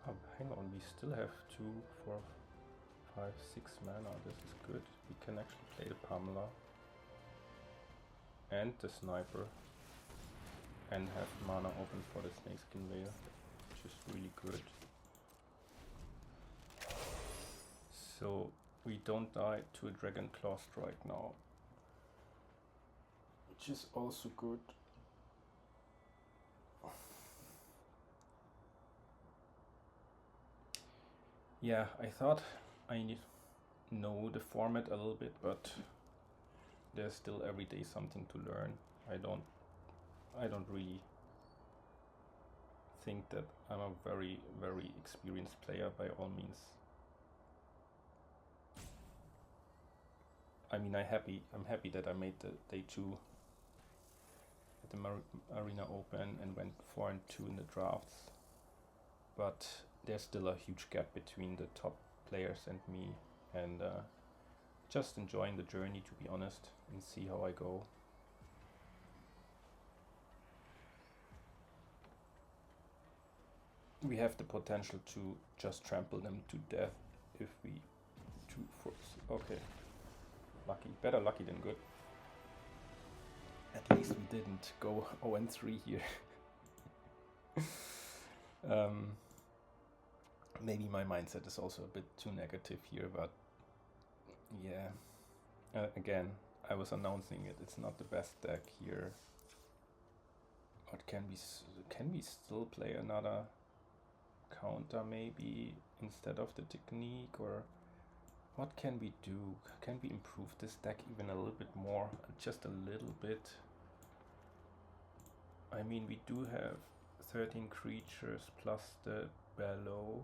A: Oh, hang on, we still have 2, 4, 5, 6 mana. This is good. We can actually play the Pamela and the Sniper and have mana open for the Snakeskin Veil, which is really good. So we don't die to a Dragonclaw strike now, which is also good. Yeah, I thought I know the format a little bit, but there's still every day something to learn. I don't really think that I'm a very, very experienced player by all means. I mean, I'm happy that I made the day 2 at the Arena Open and went 4-2 in the drafts, but there's still a huge gap between the top players and me, and just enjoying the journey, to be honest, and see how I go. We have the potential to just trample them to death if we okay. Lucky, better lucky than good. At least we didn't go 0-3 here. Maybe my mindset is also a bit too negative here, but yeah. Again, I was announcing it. It's not the best deck here. But can we still play another counter maybe instead of the technique, or what can we do? Can we improve this deck even a little bit more? Just a little bit. I mean, we do have 13 creatures plus the Bellow.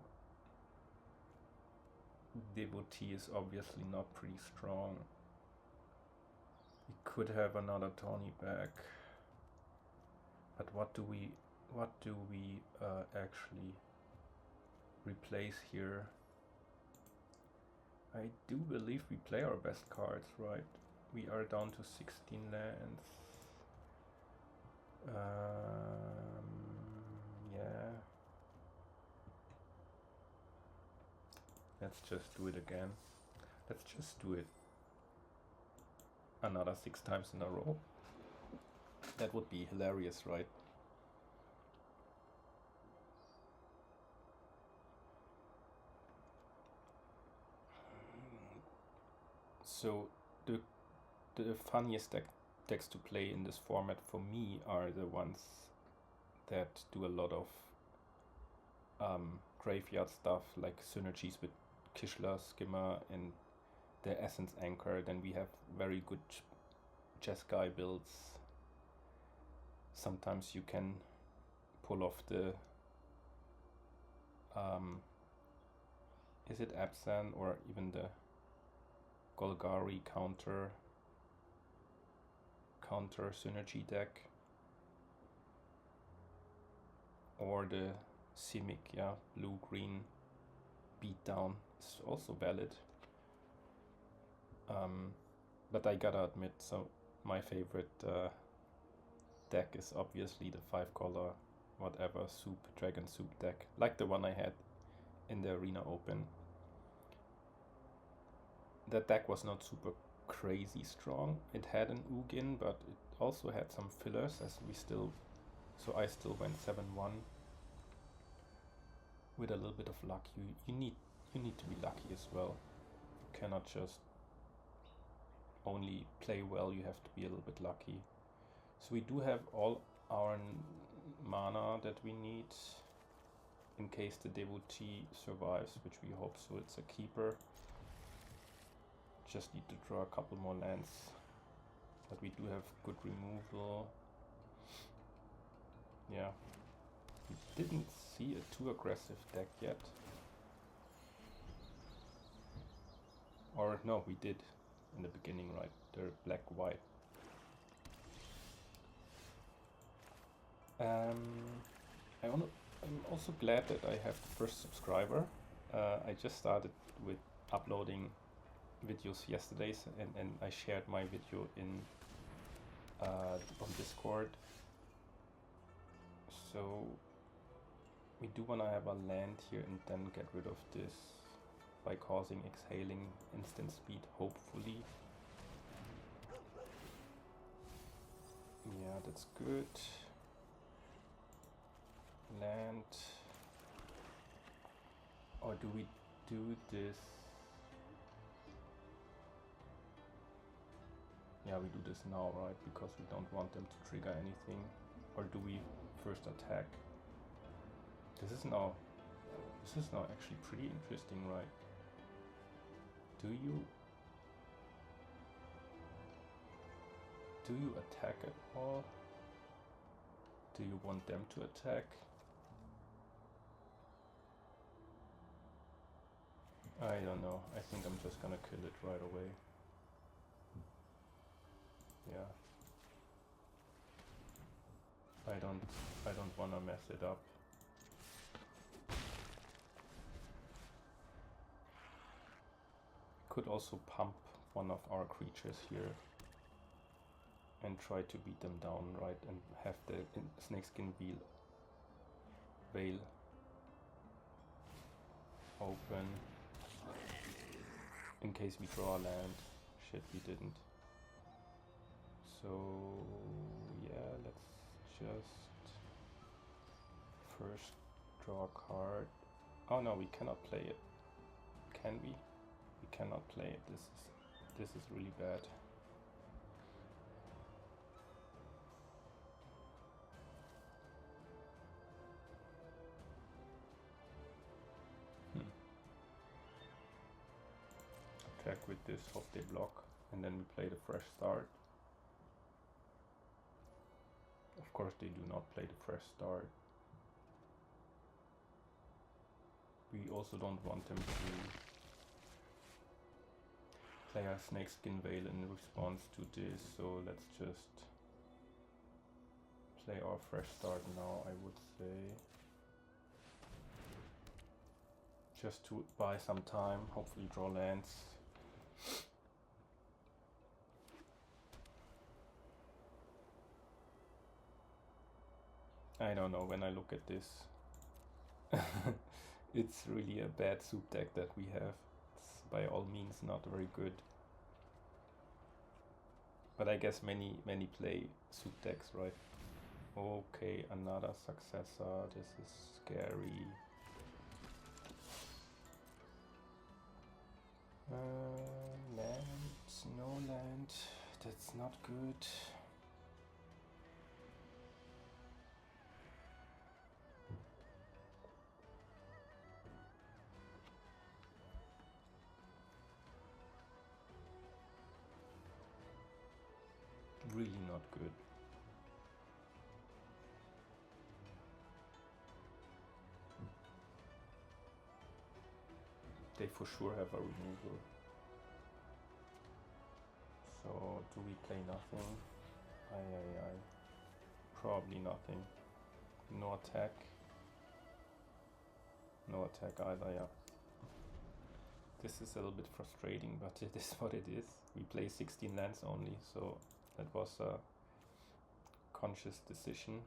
A: Devotee is obviously not pretty strong. We could have another Tawny back. But what do we actually replace here? I do believe we play our best cards, right? We are down to 16 lands. Yeah. Let's just do it again. Let's just do it another 6 times in a row. That would be hilarious, right? So the funniest decks to play in this format for me are the ones that do a lot of graveyard stuff like synergies with Kishla, Skimmer, and the Essence Anchor, then we have very good Jeskai builds. Sometimes you can pull off the is it Absan or even the Golgari counter synergy deck, or the Simic, yeah, blue-green beatdown is also valid. But I gotta admit, so my favorite deck is obviously the 5-color whatever dragon soup deck, like the one I had in the Arena Open. That deck was not super crazy strong. It had an Ugin, but it also had some fillers, so I still went 7-1 with a little bit of luck. You need to be lucky as well. You cannot just only play well, you have to be a little bit lucky. So we do have all our mana that we need in case the devotee survives, which we hope so. It's a keeper. Just need to draw a couple more lands, but we do have good removal. Yeah, we didn't see a too aggressive deck yet. Or no, we did in the beginning, right? They're black-white. I'm also glad that I have the first subscriber. I just started with uploading videos yesterday, and I shared my video in on Discord. So we do want to have a land here and then get rid of this by causing exhaling instant speed, hopefully. Yeah, that's good. Land. Or do we do this? Yeah, we do this now, right? Because we don't want them to trigger anything. Or do we first attack? This is now actually pretty interesting, right? Do you attack at all? Do you want them to attack? I don't know. I think I'm just gonna kill it right away. Yeah. I don't wanna mess it up. Could also pump one of our creatures here and try to beat them down, right? And have the snakeskin veil open in case we draw a land. Shit, we didn't. So yeah, let's just first draw a card. Oh no, we cannot play it. Can we? We cannot play it. This is really bad. Attack with this, hope they block, and then we play the fresh start. Of course they do not play the fresh start. We also don't want them to play a snakeskin veil in response to this, so let's just play our fresh start now, I would say. Just to buy some time, hopefully draw lands. I don't know, when I look at this, it's really a bad soup deck that we have. It's by all means not very good. But I guess many play soup decks, right? Okay, another successor. This is scary. Land, no land. That's not good. really not good. They for sure have a removal. So do we play nothing? Aye. Probably nothing. No attack. No attack either, yeah. This is a little bit frustrating, but it is what it is. We play 16 lands only, so that was a conscious decision.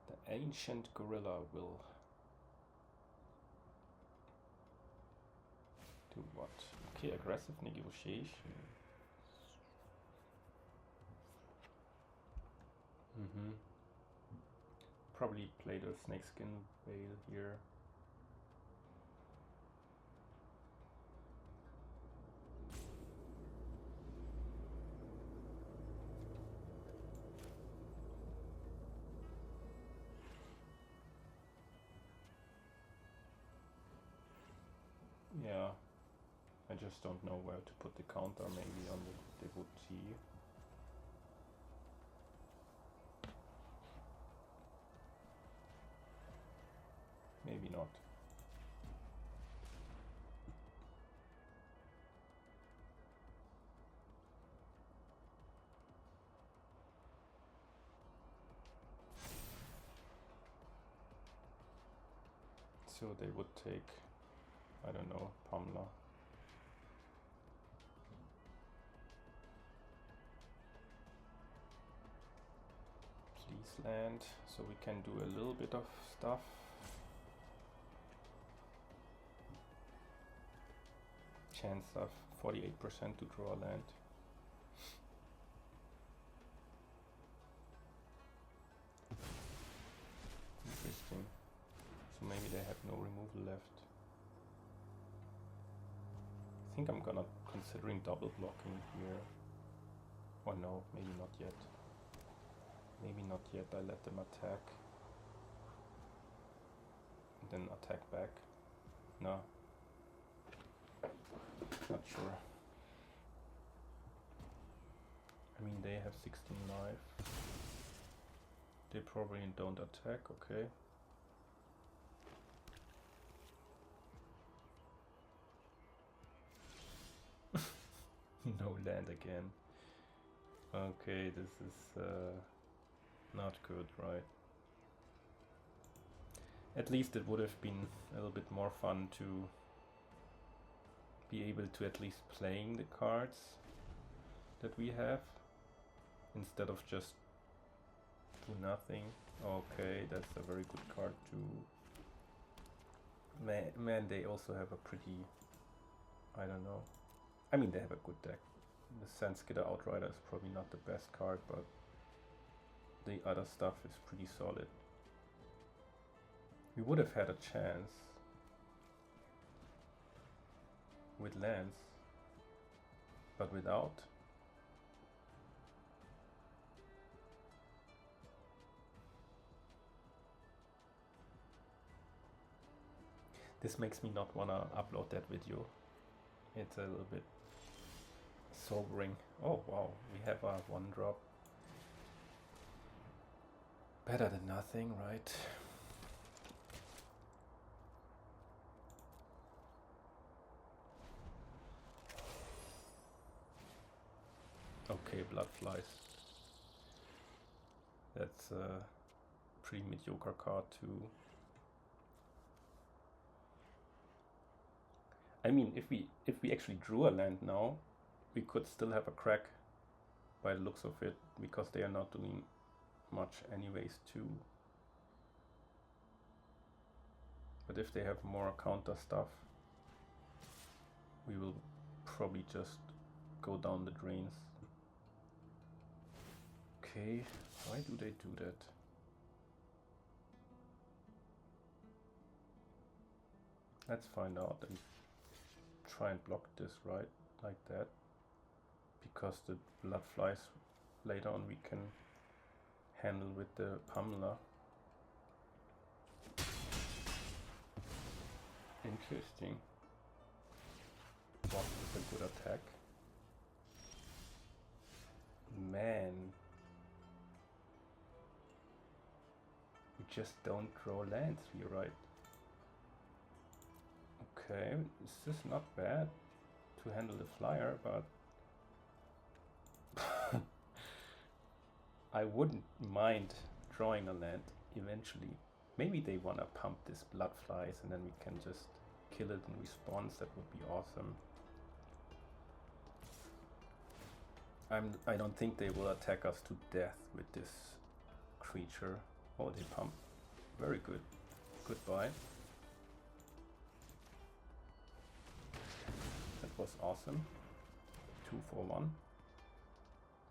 A: The ancient gorilla will do what? Okay, aggressive negotiation. Probably play the snakeskin veil here. Yeah, I just don't know where to put the counter, maybe on the devotee. Maybe not. So they would take, I don't know, Pamela. Please land, so we can do a little bit of stuff. Chance of 48% to draw a land. Interesting. So maybe they have no removal left. I think I'm gonna considering double blocking here. Or no, maybe not yet. Maybe not yet. I let them attack. And then attack back. No. Not sure. I mean, they have 16 life. They probably don't attack, okay. No land again. Okay, this is not good, right? At least it would have been a little bit more fun to be able to at least playing the cards that we have instead of just do nothing. Okay, that's a very good card too. Man, they also have a pretty, I don't know. I mean, they have a good deck. The Sandskitter Outrider is probably not the best card, but the other stuff is pretty solid. We would have had a chance with lands, but without. This makes me not wanna upload that video. It's a little bit sobering. Oh wow, we have a 1-drop. Better than nothing, right? Okay, blood flies. That's a pretty mediocre card too. I mean, if we actually drew a land now, we could still have a crack by the looks of it, because they are not doing much anyways too. But if they have more counter stuff, we will probably just go down the drains. Okay, why do they do that? Let's find out and try and block this, right? Like that. Because the blood flies later on we can handle with the Pamela. Interesting. What is a good attack? Man. We just don't draw lands, you're right. Okay, this is not bad to handle the flyer, but I wouldn't mind drawing a land eventually. Maybe they want to pump this blood flies and then we can just kill it in response. That would be awesome. I don't think they will attack us to death with this creature. Oh, they pump. Very good. Goodbye. That was awesome. 2 for 1.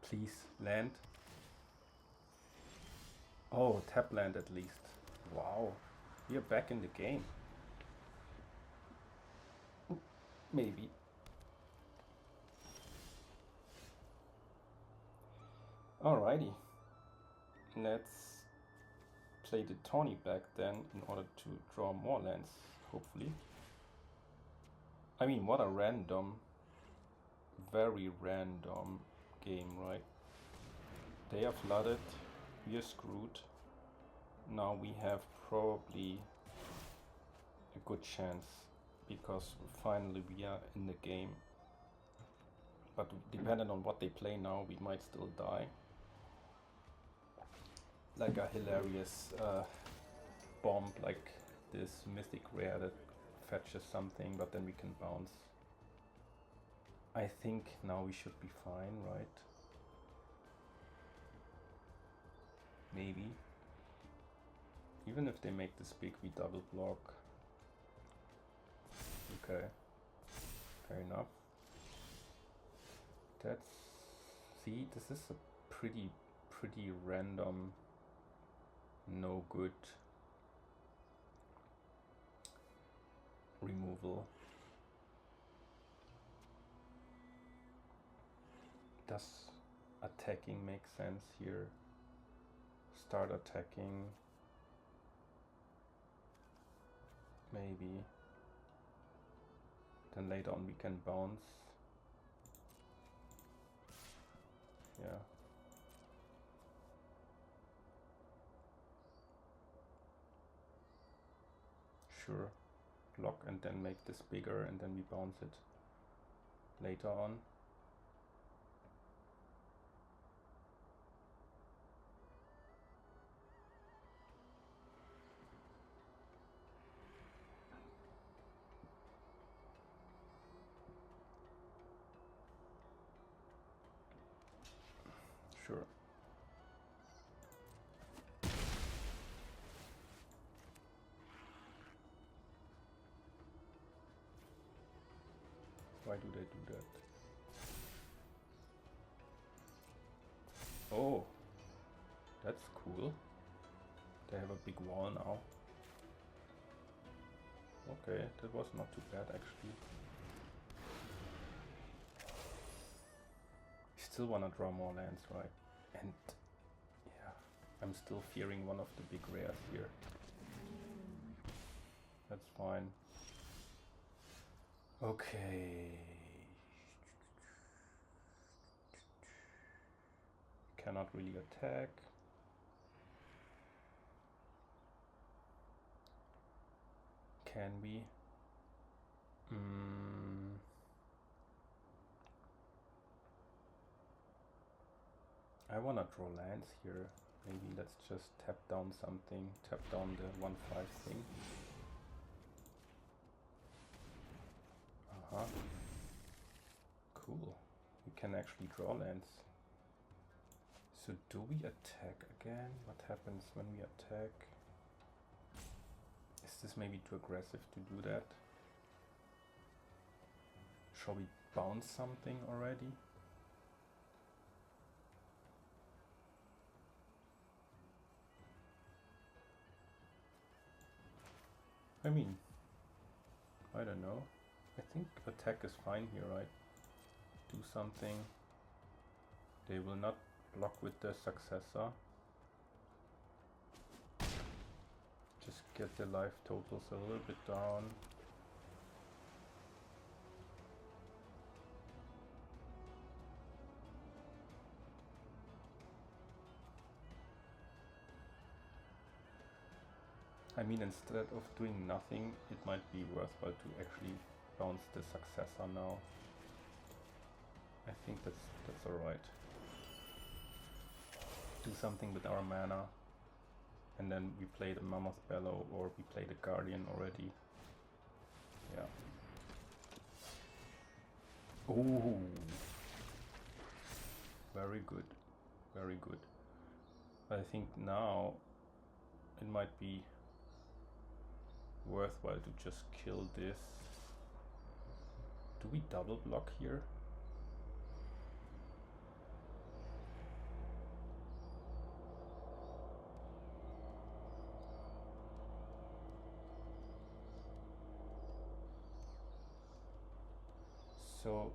A: Please land. Oh, tap land at least. Wow. We are back in the game. Maybe. Alrighty. Let's play the Tawny back then in order to draw more lands, hopefully. I mean, what a random, very random game, right? They are flooded, we are screwed. Now we have probably a good chance because finally we are in the game. But depending on what they play now, we might still die. Like a hilarious bomb, like this mythic rare that fetches something, but then we can bounce. I think now we should be fine, right? Maybe. Even if they make this big, we double block. Okay. Fair enough. That's... See, this is a pretty random, no good removal. Does attacking make sense here? Start attacking. Maybe. Then later on we can bounce. Yeah. Sure. Block and then make this bigger and then we bounce it later on. Sure. Why do they do that? Oh, that's cool. They have a big wall now. Okay, that was not too bad actually. Still wanna draw more lands, right? And yeah, I'm still fearing one of the big rares here. That's fine. Okay. Cannot really attack. Can we? I wanna draw lands here. Maybe let's just tap down something. Tap down the 1/5 thing. Cool. We can actually draw lands. So do we attack again? What happens when we attack? Is this maybe too aggressive to do that? Shall we bounce something already? I mean, I don't know. I think attack is fine here, right? Do something. They will not block with the successor. Just get the life totals a little bit down. I mean, instead of doing nothing, it might be worthwhile to actually bounce the successor now. I think that's alright. Do something with our mana, and then we play the Mammoth Bellow, or we play the Guardian already. Yeah. Ooh. Very good. Very good. I think now it might be worthwhile to just kill this. Do we double block here? So,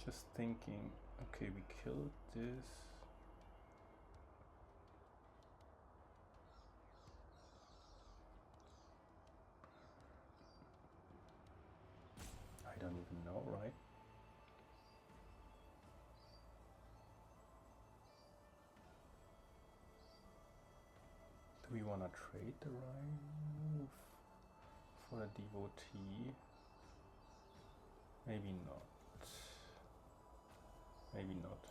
A: just thinking, okay, we killed this. I don't even know, right? Do we want to trade the Rhino for a Devotee? Maybe not. Maybe not.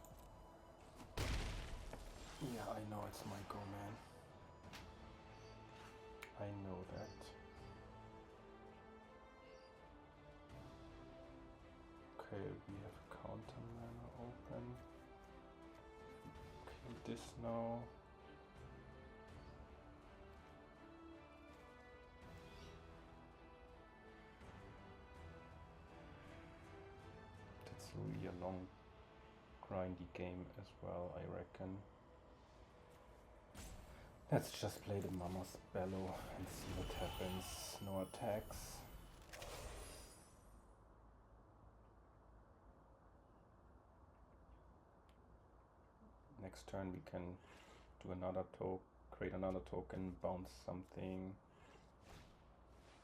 A: Yeah, I know it's my go, man. I know that. Okay, we have counter mana open. Kill this now. That's really a long grindy game as well, I reckon. Let's just play the Mammoth Bellow and see what happens. No attacks. Next turn we can do another create another token, bounce something.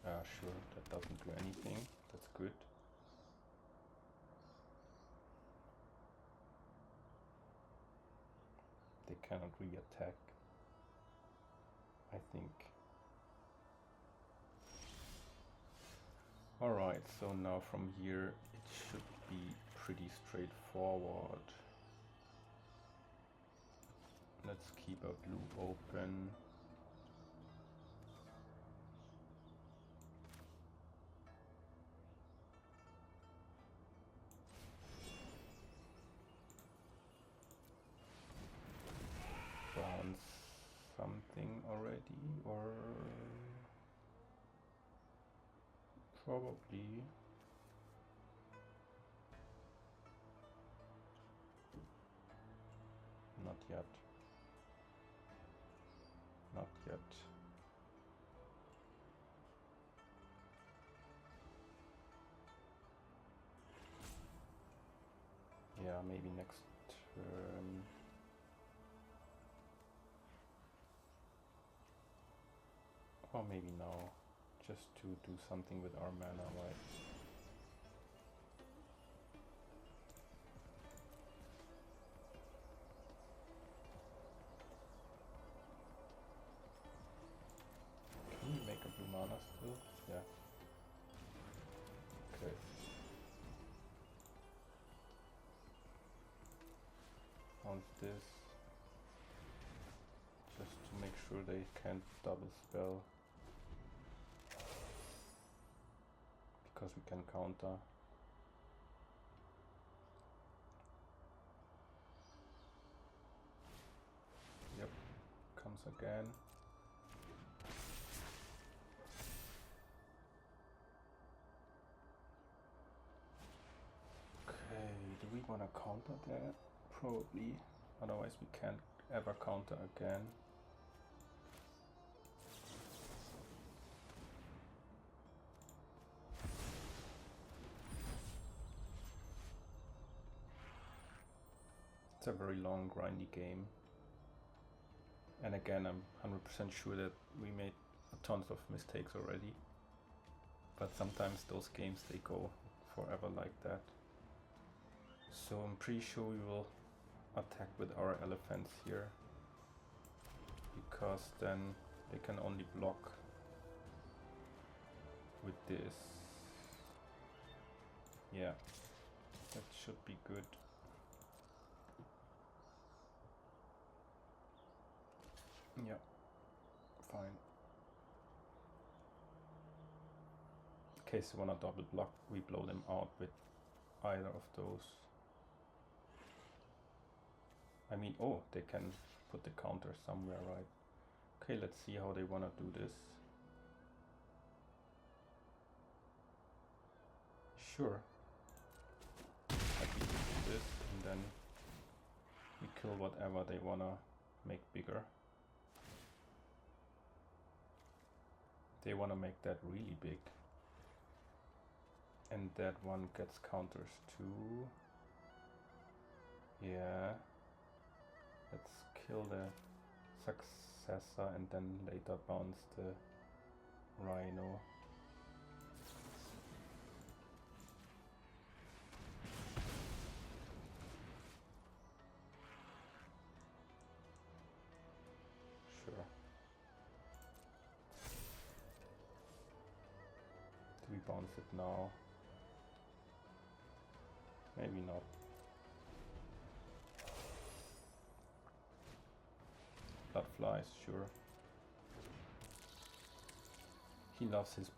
A: Sure, that doesn't do anything. That's good. They cannot re-attack, I think. Alright, so now from here it should be pretty straightforward. Let's keep our blue open. Bounce something already, or probably. Not yet. Not yet. Yeah, maybe next turn. Or maybe now, just to do something with our mana, right? Can we make a blue mana still? Yeah. Okay. Bounce this. Just to make sure they can't double spell. Because we can counter. Yep, comes again. Okay, do we want to counter that? Probably, otherwise we can't ever counter again. It's a very long grindy game. And again, I'm 100% sure that we made tons of mistakes already. But sometimes those games, they go forever like that. So I'm pretty sure we will attack with our elephants here. Because then They can only block with this. Yeah, that should be good. Yeah, fine. In case you wanna double block, we blow them out with either of those. I mean, oh, they can put the counter somewhere, right? Okay, let's see how they wanna do this. Sure. Happy to do this, and then we kill whatever they wanna make bigger. They wanna make that really big. And that one gets counters too. Yeah. Let's kill the successor and then later bounce the rhino. Sure. Do we bounce it now? Maybe not. Blood flies, sure. He loves his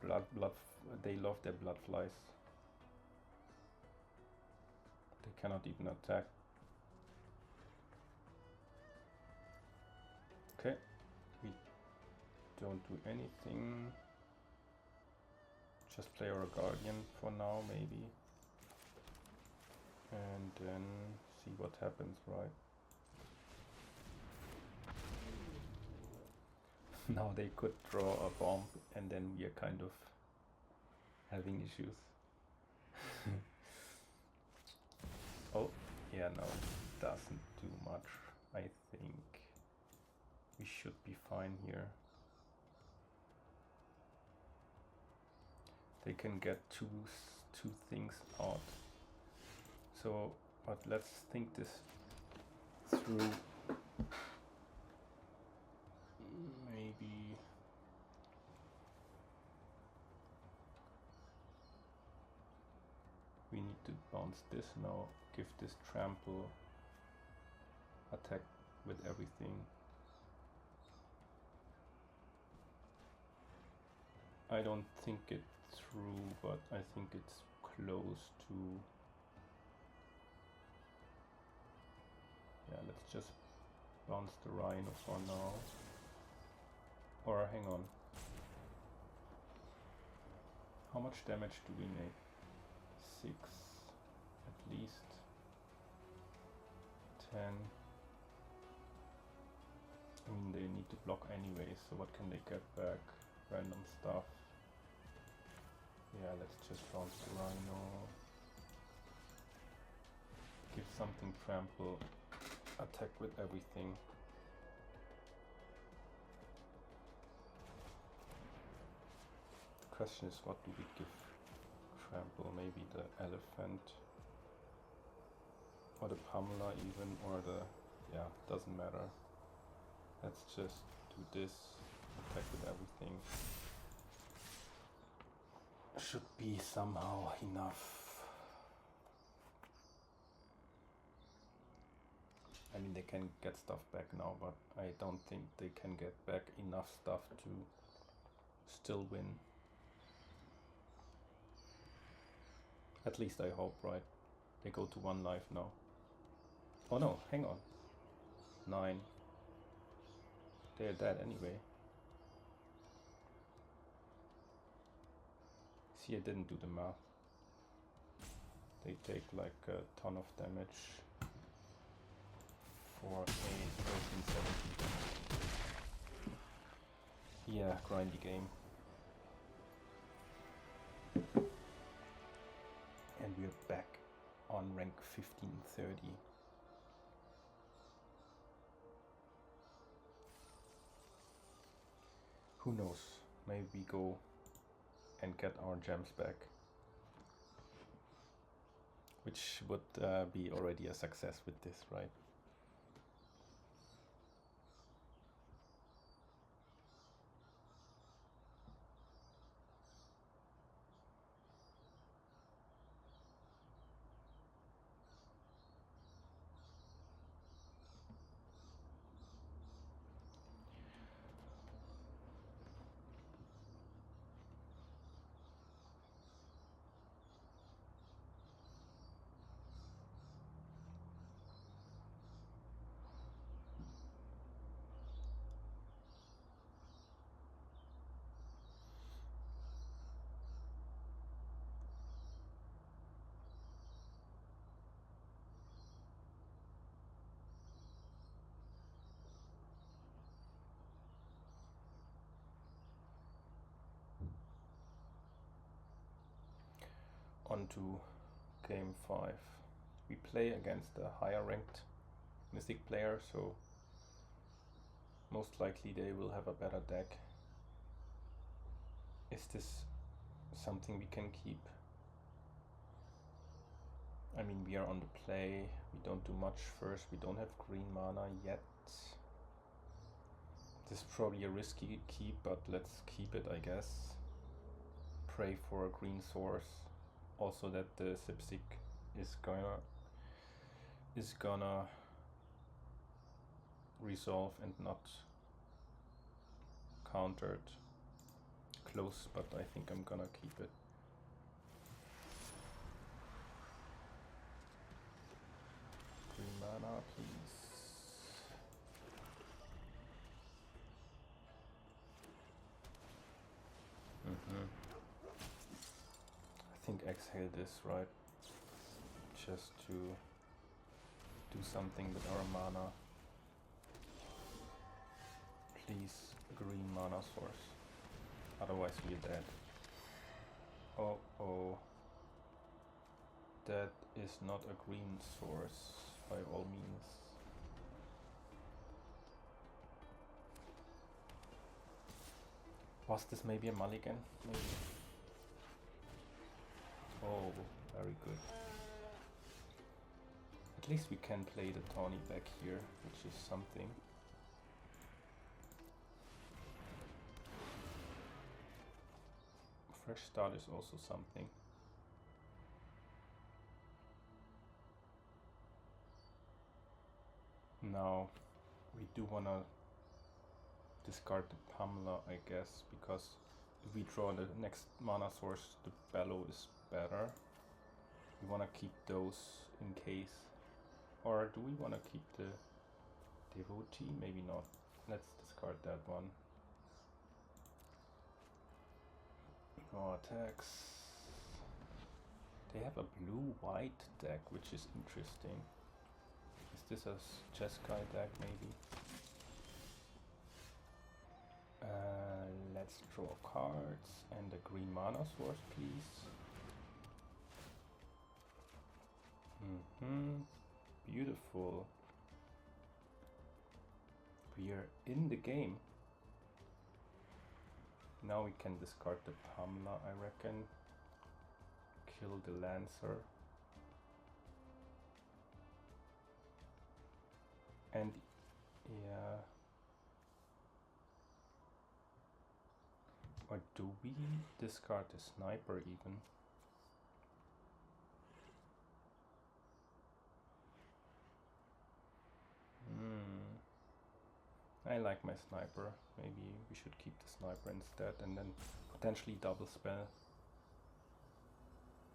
A: they love their blood flies. They cannot even attack. Okay, we don't do anything. Just play our guardian for now, maybe. And then see what happens, right? Now they could draw a bomb and then we are kind of having issues. Oh, yeah, no, it doesn't do much. I think we should be fine here. They can get two things out. So, but let's think this through. Maybe we need to bounce this now, give this trample, attack with everything. I don't think it through, but I think it's close to. Yeah, let's just bounce the rhino for now. Or hang on. How much damage do we make? 6 at least. 10. I mean, they need to block anyway, so what can they get back? Random stuff. Yeah, let's just bounce the rhino. Give something trample. Attack with everything. The question is, what do we give trample? Maybe the elephant or the pummeler even, or the, yeah, doesn't matter. Let's just do this, attack with everything. Should be somehow enough. I mean, they can get stuff back now, but I don't think they can get back enough stuff to still win. At least I hope, right? They go to 1 life now. Oh no, hang on. 9. They're dead anyway. See, I didn't do the math. They take like a ton of damage. 4, 8, 13, 17. Yeah, grindy game. And we're back on rank 1530. Who knows? Maybe we go and get our gems back. Which would be already a success with this, right? on to game 5. We play against a higher ranked Mythic player, so most likely they will have a better deck. Is this something we can keep? I mean, we are on the play, we don't do much first, we don't have green mana yet. This is probably a risky keep, but let's keep it, I guess. Pray for a green source. Also that the Sipsik is gonna resolve and not countered. Close, but I think I'm gonna keep it. Green mana, please. I think exhale this, right? Just to do something with our mana. Please, green mana source. Otherwise we're dead. Oh. That is not a green source, by all means. Was this maybe a mulligan? Maybe. Oh, very good. At least we can play the Tawny back here, which is something. Fresh start is also something. Now, we do wanna discard the Pamela, I guess, because if we draw the next mana source, the Bellow is better. We wanna keep those in case. Or do we wanna keep the Devotee? Maybe not. Let's discard that one. No attacks. They have a blue-white deck, which is interesting. Is this a Jeskai deck, maybe? Let's draw cards and a green mana source, please. Beautiful. We are in the game. Now we can discard the Pamela, I reckon. Kill the Lancer. And yeah. Or do we discard the Sniper even? I like my Sniper. Maybe we should keep the Sniper instead and then potentially double spell.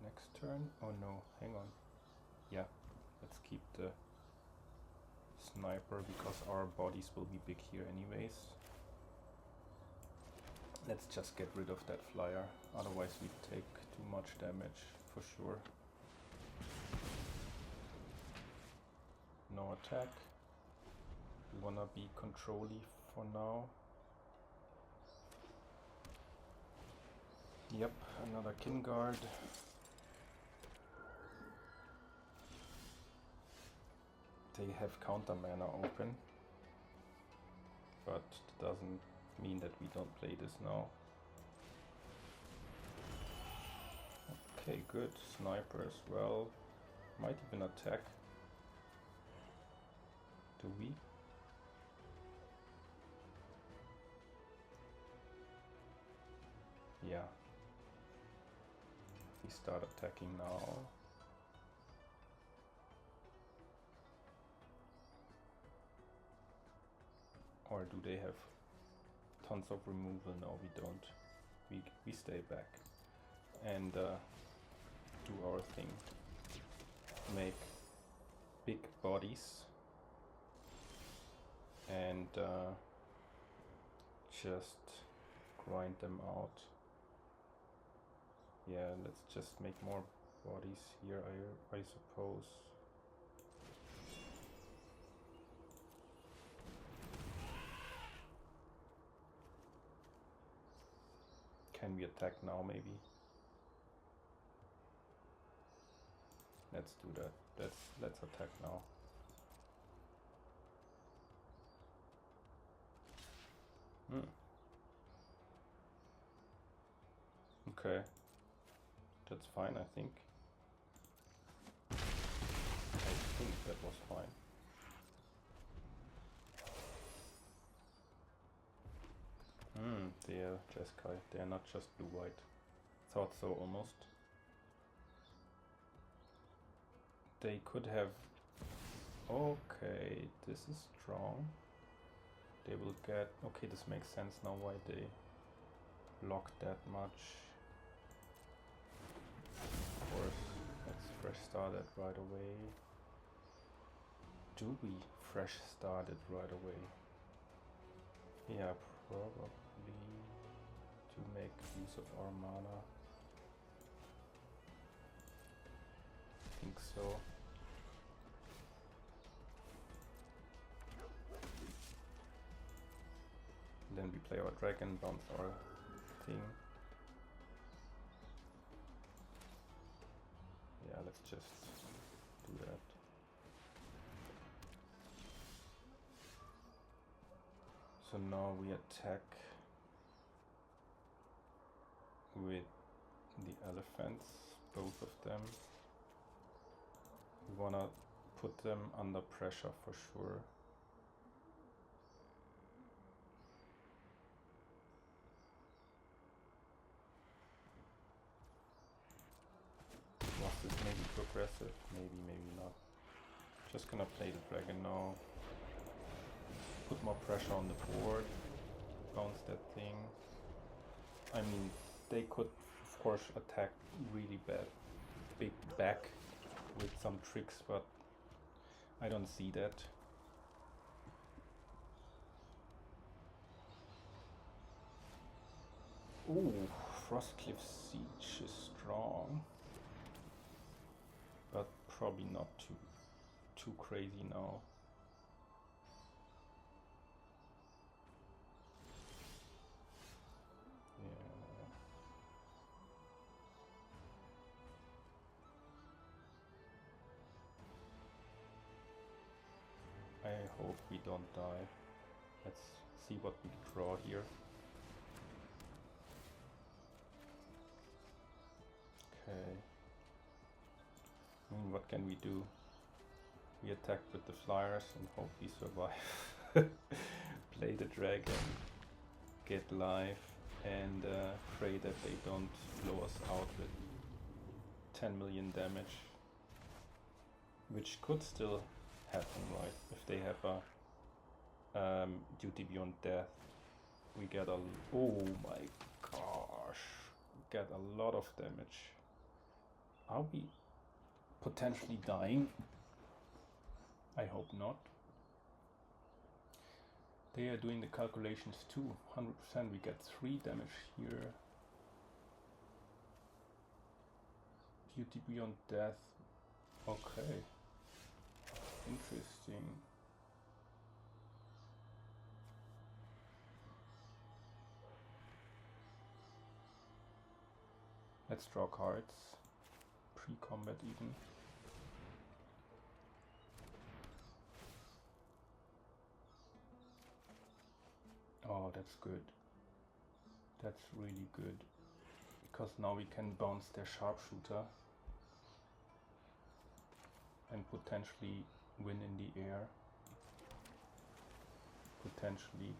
A: Next turn? Oh no, hang on. Yeah, let's keep the Sniper because our bodies will be big here anyways. Let's just get rid of that flyer, otherwise we take too much damage for sure. No attack. We wanna be control-y for now. Yep, another Kin Guard. They have counter mana open, but it doesn't mean that we don't play this now. Okay, good. Sniper as well. Might even attack. Do we? Yeah. We start attacking now. Or do they have tons of removal? No, we don't. We stay back and do our thing. Make big bodies and just grind them out. Yeah, let's just make more bodies here, I suppose. Can we attack now, maybe? let's do that. Let's attack now. Okay, that's fine. I think that was fine. They're Jeskai. They're not just blue-white. Thought so almost. They could have... Okay, this is strong. They will get... Okay, this makes sense now why they block that much. Of course, let's fresh start it right away. Do we fresh start it right away? Yeah, probably to make use of our mana. I think so. Then we play our dragon, bounce our thing. Yeah, let's just do that. So now we attack with the elephants, both of them. We wanna put them under pressure for sure. Was this maybe progressive? Maybe, maybe not. Just gonna play the dragon now. Put more pressure on the board. Bounce that thing. I mean, they could of course attack really big back with some tricks, but I don't see that. Ooh, Frostcliff Siege is strong, but probably not too crazy now. I hope we don't die. Let's see what we draw here. Okay. What can we do? We attack with the flyers and hope we survive. Play the dragon, get life, and pray that they don't blow us out with 10 million damage. Which could still happen, right? If they have a duty beyond death, we get a... Oh my gosh! Get a lot of damage. Are we potentially dying? I hope not. They are doing the calculations too. 100% we get 3 damage here. Duty beyond death. Okay. Interesting. Let's draw cards. Pre-combat even. Oh, that's good. That's really good. Because now we can bounce their sharpshooter. And potentially win in the air. Potentially.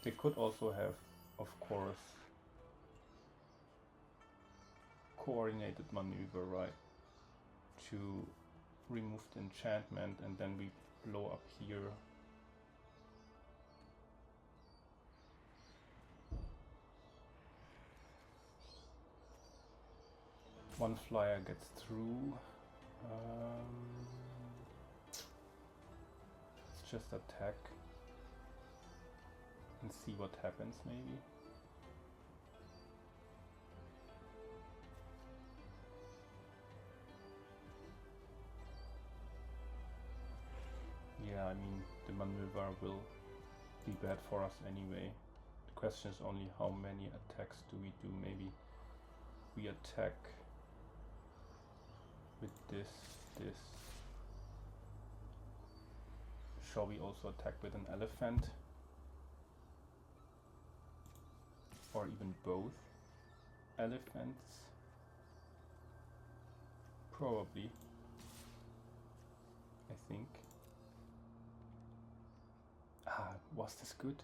A: They could also have, of course, coordinated maneuver, right? To remove the enchantment and then we blow up here. One flyer gets through. Let's just attack and see what happens maybe. Yeah, I mean the maneuver will be bad for us anyway. The question is only how many attacks do we do. Maybe we attack with this. Shall we also attack with an elephant? Or even both elephants? Probably, I think. Was this good?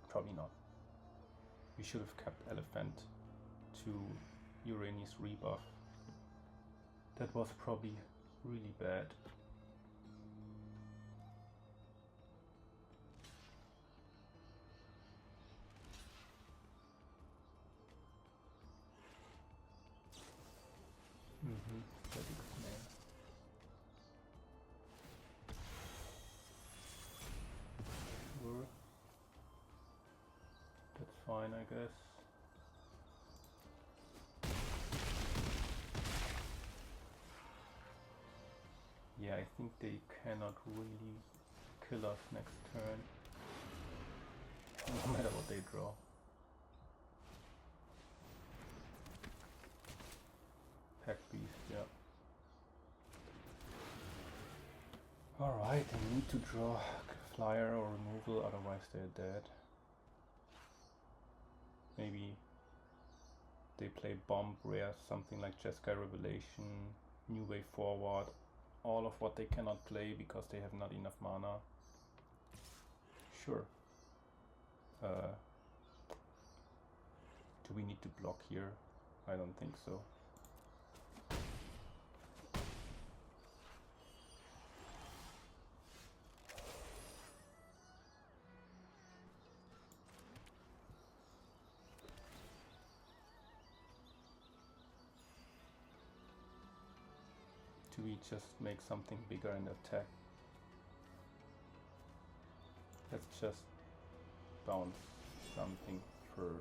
A: Probably not. We should have kept elephant to Uranus rebuff. That was probably really bad. Sure. That's fine, I guess. Yeah, I think they cannot really kill us next turn, no matter what they draw. Pack Beast, yeah. Alright, they need to draw flyer or removal, otherwise they're dead. Maybe they play bomb, rare, something like Jeskai Revelation, New Way Forward, all of what they cannot play because they have not enough mana. Sure. Do we need to block here? I don't think so. Do we just make something bigger and attack? Let's just bounce something first.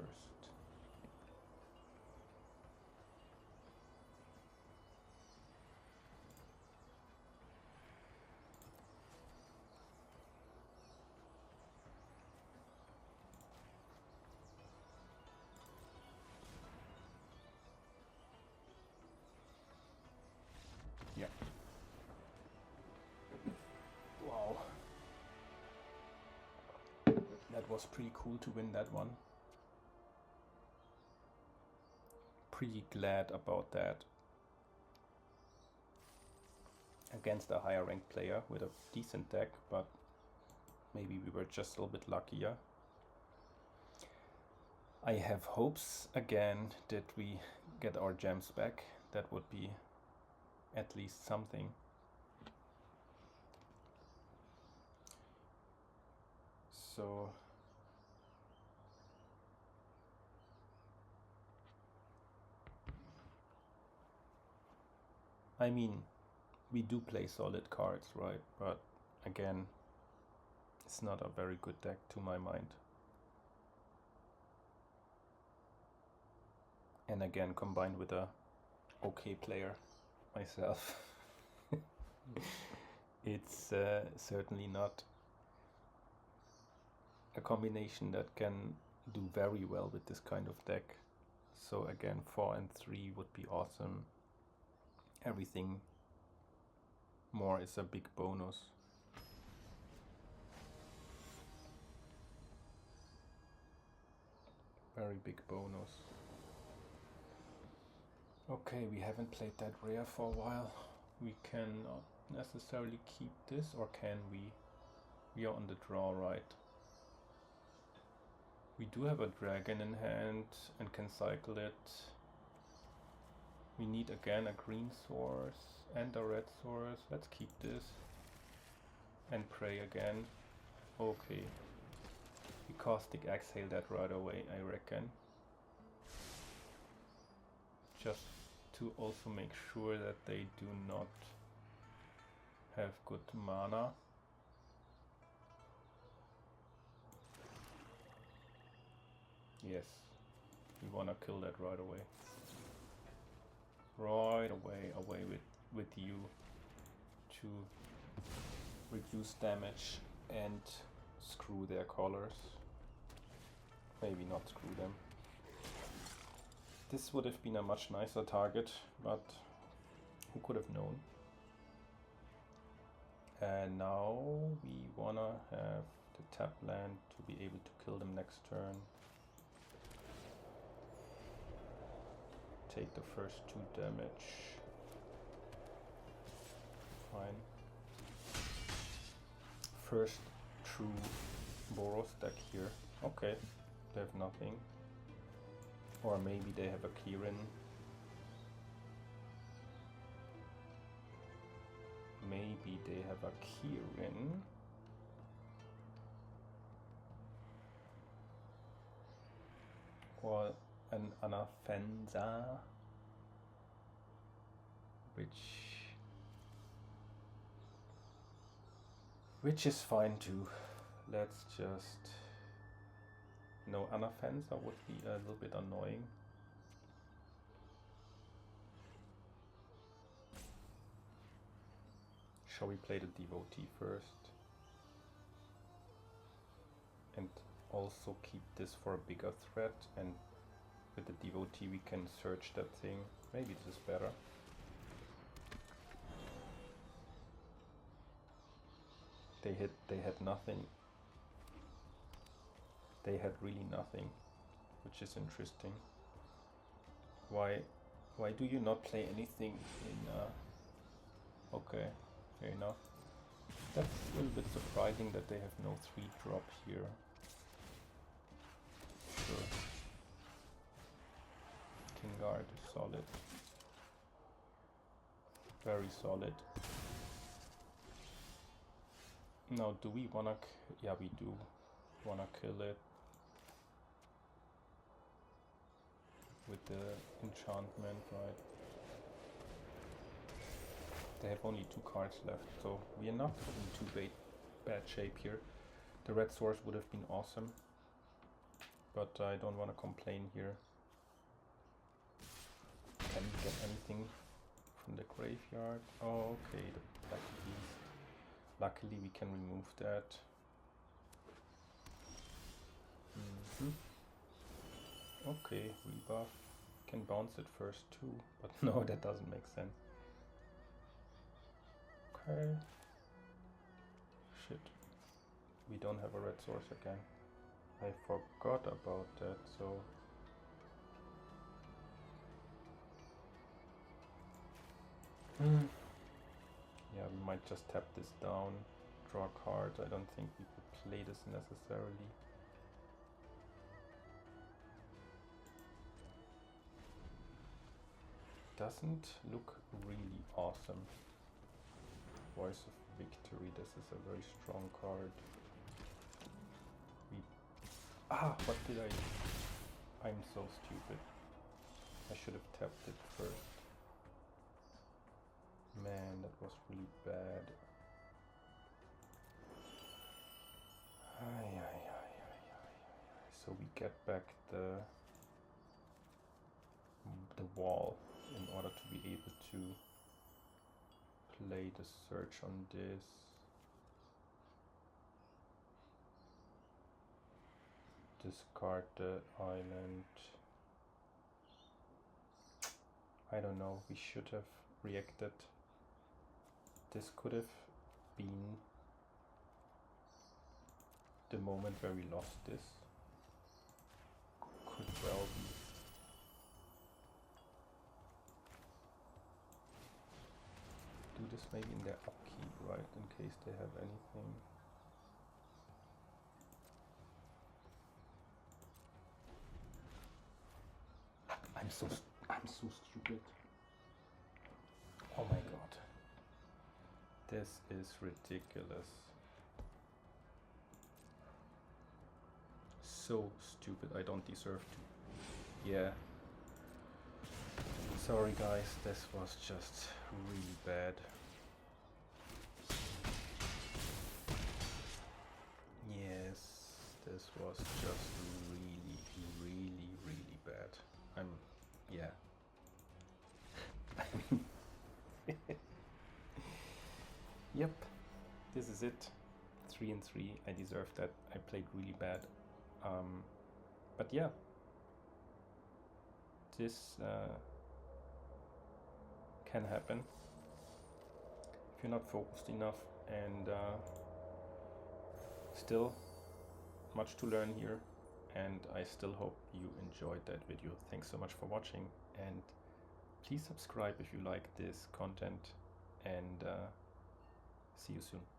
A: Yeah. Wow. That was pretty cool to win that one. Pretty glad about that. Against a higher ranked player with a decent deck, but maybe we were just a little bit luckier. I have hopes again that we get our gems back. That would be at least something. So I mean, we do play solid cards, right? But again, it's not a very good deck to my mind. And again, combined with a okay player myself, it's certainly not a combination that can do very well with this kind of deck. So again, 4 and 3 would be awesome. Everything more is a big bonus. Very big bonus. Okay, we haven't played that rare for a while. We cannot necessarily keep this, or can we? We are on the draw, right? We do have a dragon in hand and can cycle it. We need again a green source and a red source. Let's keep this and pray again. Okay. We caustic exhale that right away, I reckon. Just to also make sure that they do not have good mana. Yes, we wanna kill that right away. Right away with you to reduce damage and screw their colors. Maybe not screw them. This would have been a much nicer target, but who could have known? And now we wanna have the tap land to be able to kill them next turn. Take the first 2 damage. Fine. First true Boros deck here. Okay, they have nothing. Or maybe they have a Kirin. Maybe they have a Kirin. Or an Anafenza. Which is fine too. Let's just... No, Anafenza would be a little bit annoying. Shall we play the Devotee first? And also keep this for a bigger threat, and with the Devotee we can search that thing. Maybe this is better. They had nothing. They had really nothing, which is interesting. Why do you not play anything in okay, fair enough. That's a little bit surprising that they have no 3-drop here. Sure. King Guard is solid. Very solid. Now, do we wanna... yeah, we do wanna kill it. With the enchantment, right? They have only 2 cards left, so we are not in too bad shape here. The red source would have been awesome, but I don't want to complain here. Can we get anything from the graveyard? Oh, okay, the Black Beast. Luckily we can remove that. Okay, rebuff. Can bounce it first too, but no, that doesn't make sense. Okay. Shit. We don't have a red source again. I forgot about that, so... Yeah, we might just tap this down, draw a card. I don't think we could play this necessarily. Doesn't look really awesome. Voice of Victory, this is a very strong card. What did I do? I'm so stupid. I should have tapped it first. Man, that was really bad. So we get back the wall in order to be able to play the search on this. Discard the island. I don't know, we should have reacted. This could have been the moment where we lost this. Could well be. Do this maybe in their upkeep, right, in case they have anything. I'm so stupid. Oh my god. This is ridiculous. So stupid, I don't deserve to. Yeah. Sorry guys, this was just really bad. Yes, this was just really bad. Yeah. Yep, this is it. 3-3. I deserve that. I played really bad. But yeah, this can happen if you're not focused enough, and still much to learn here, and I still hope you enjoyed that video. Thanks so much for watching, and please subscribe if you like this content, and see you soon.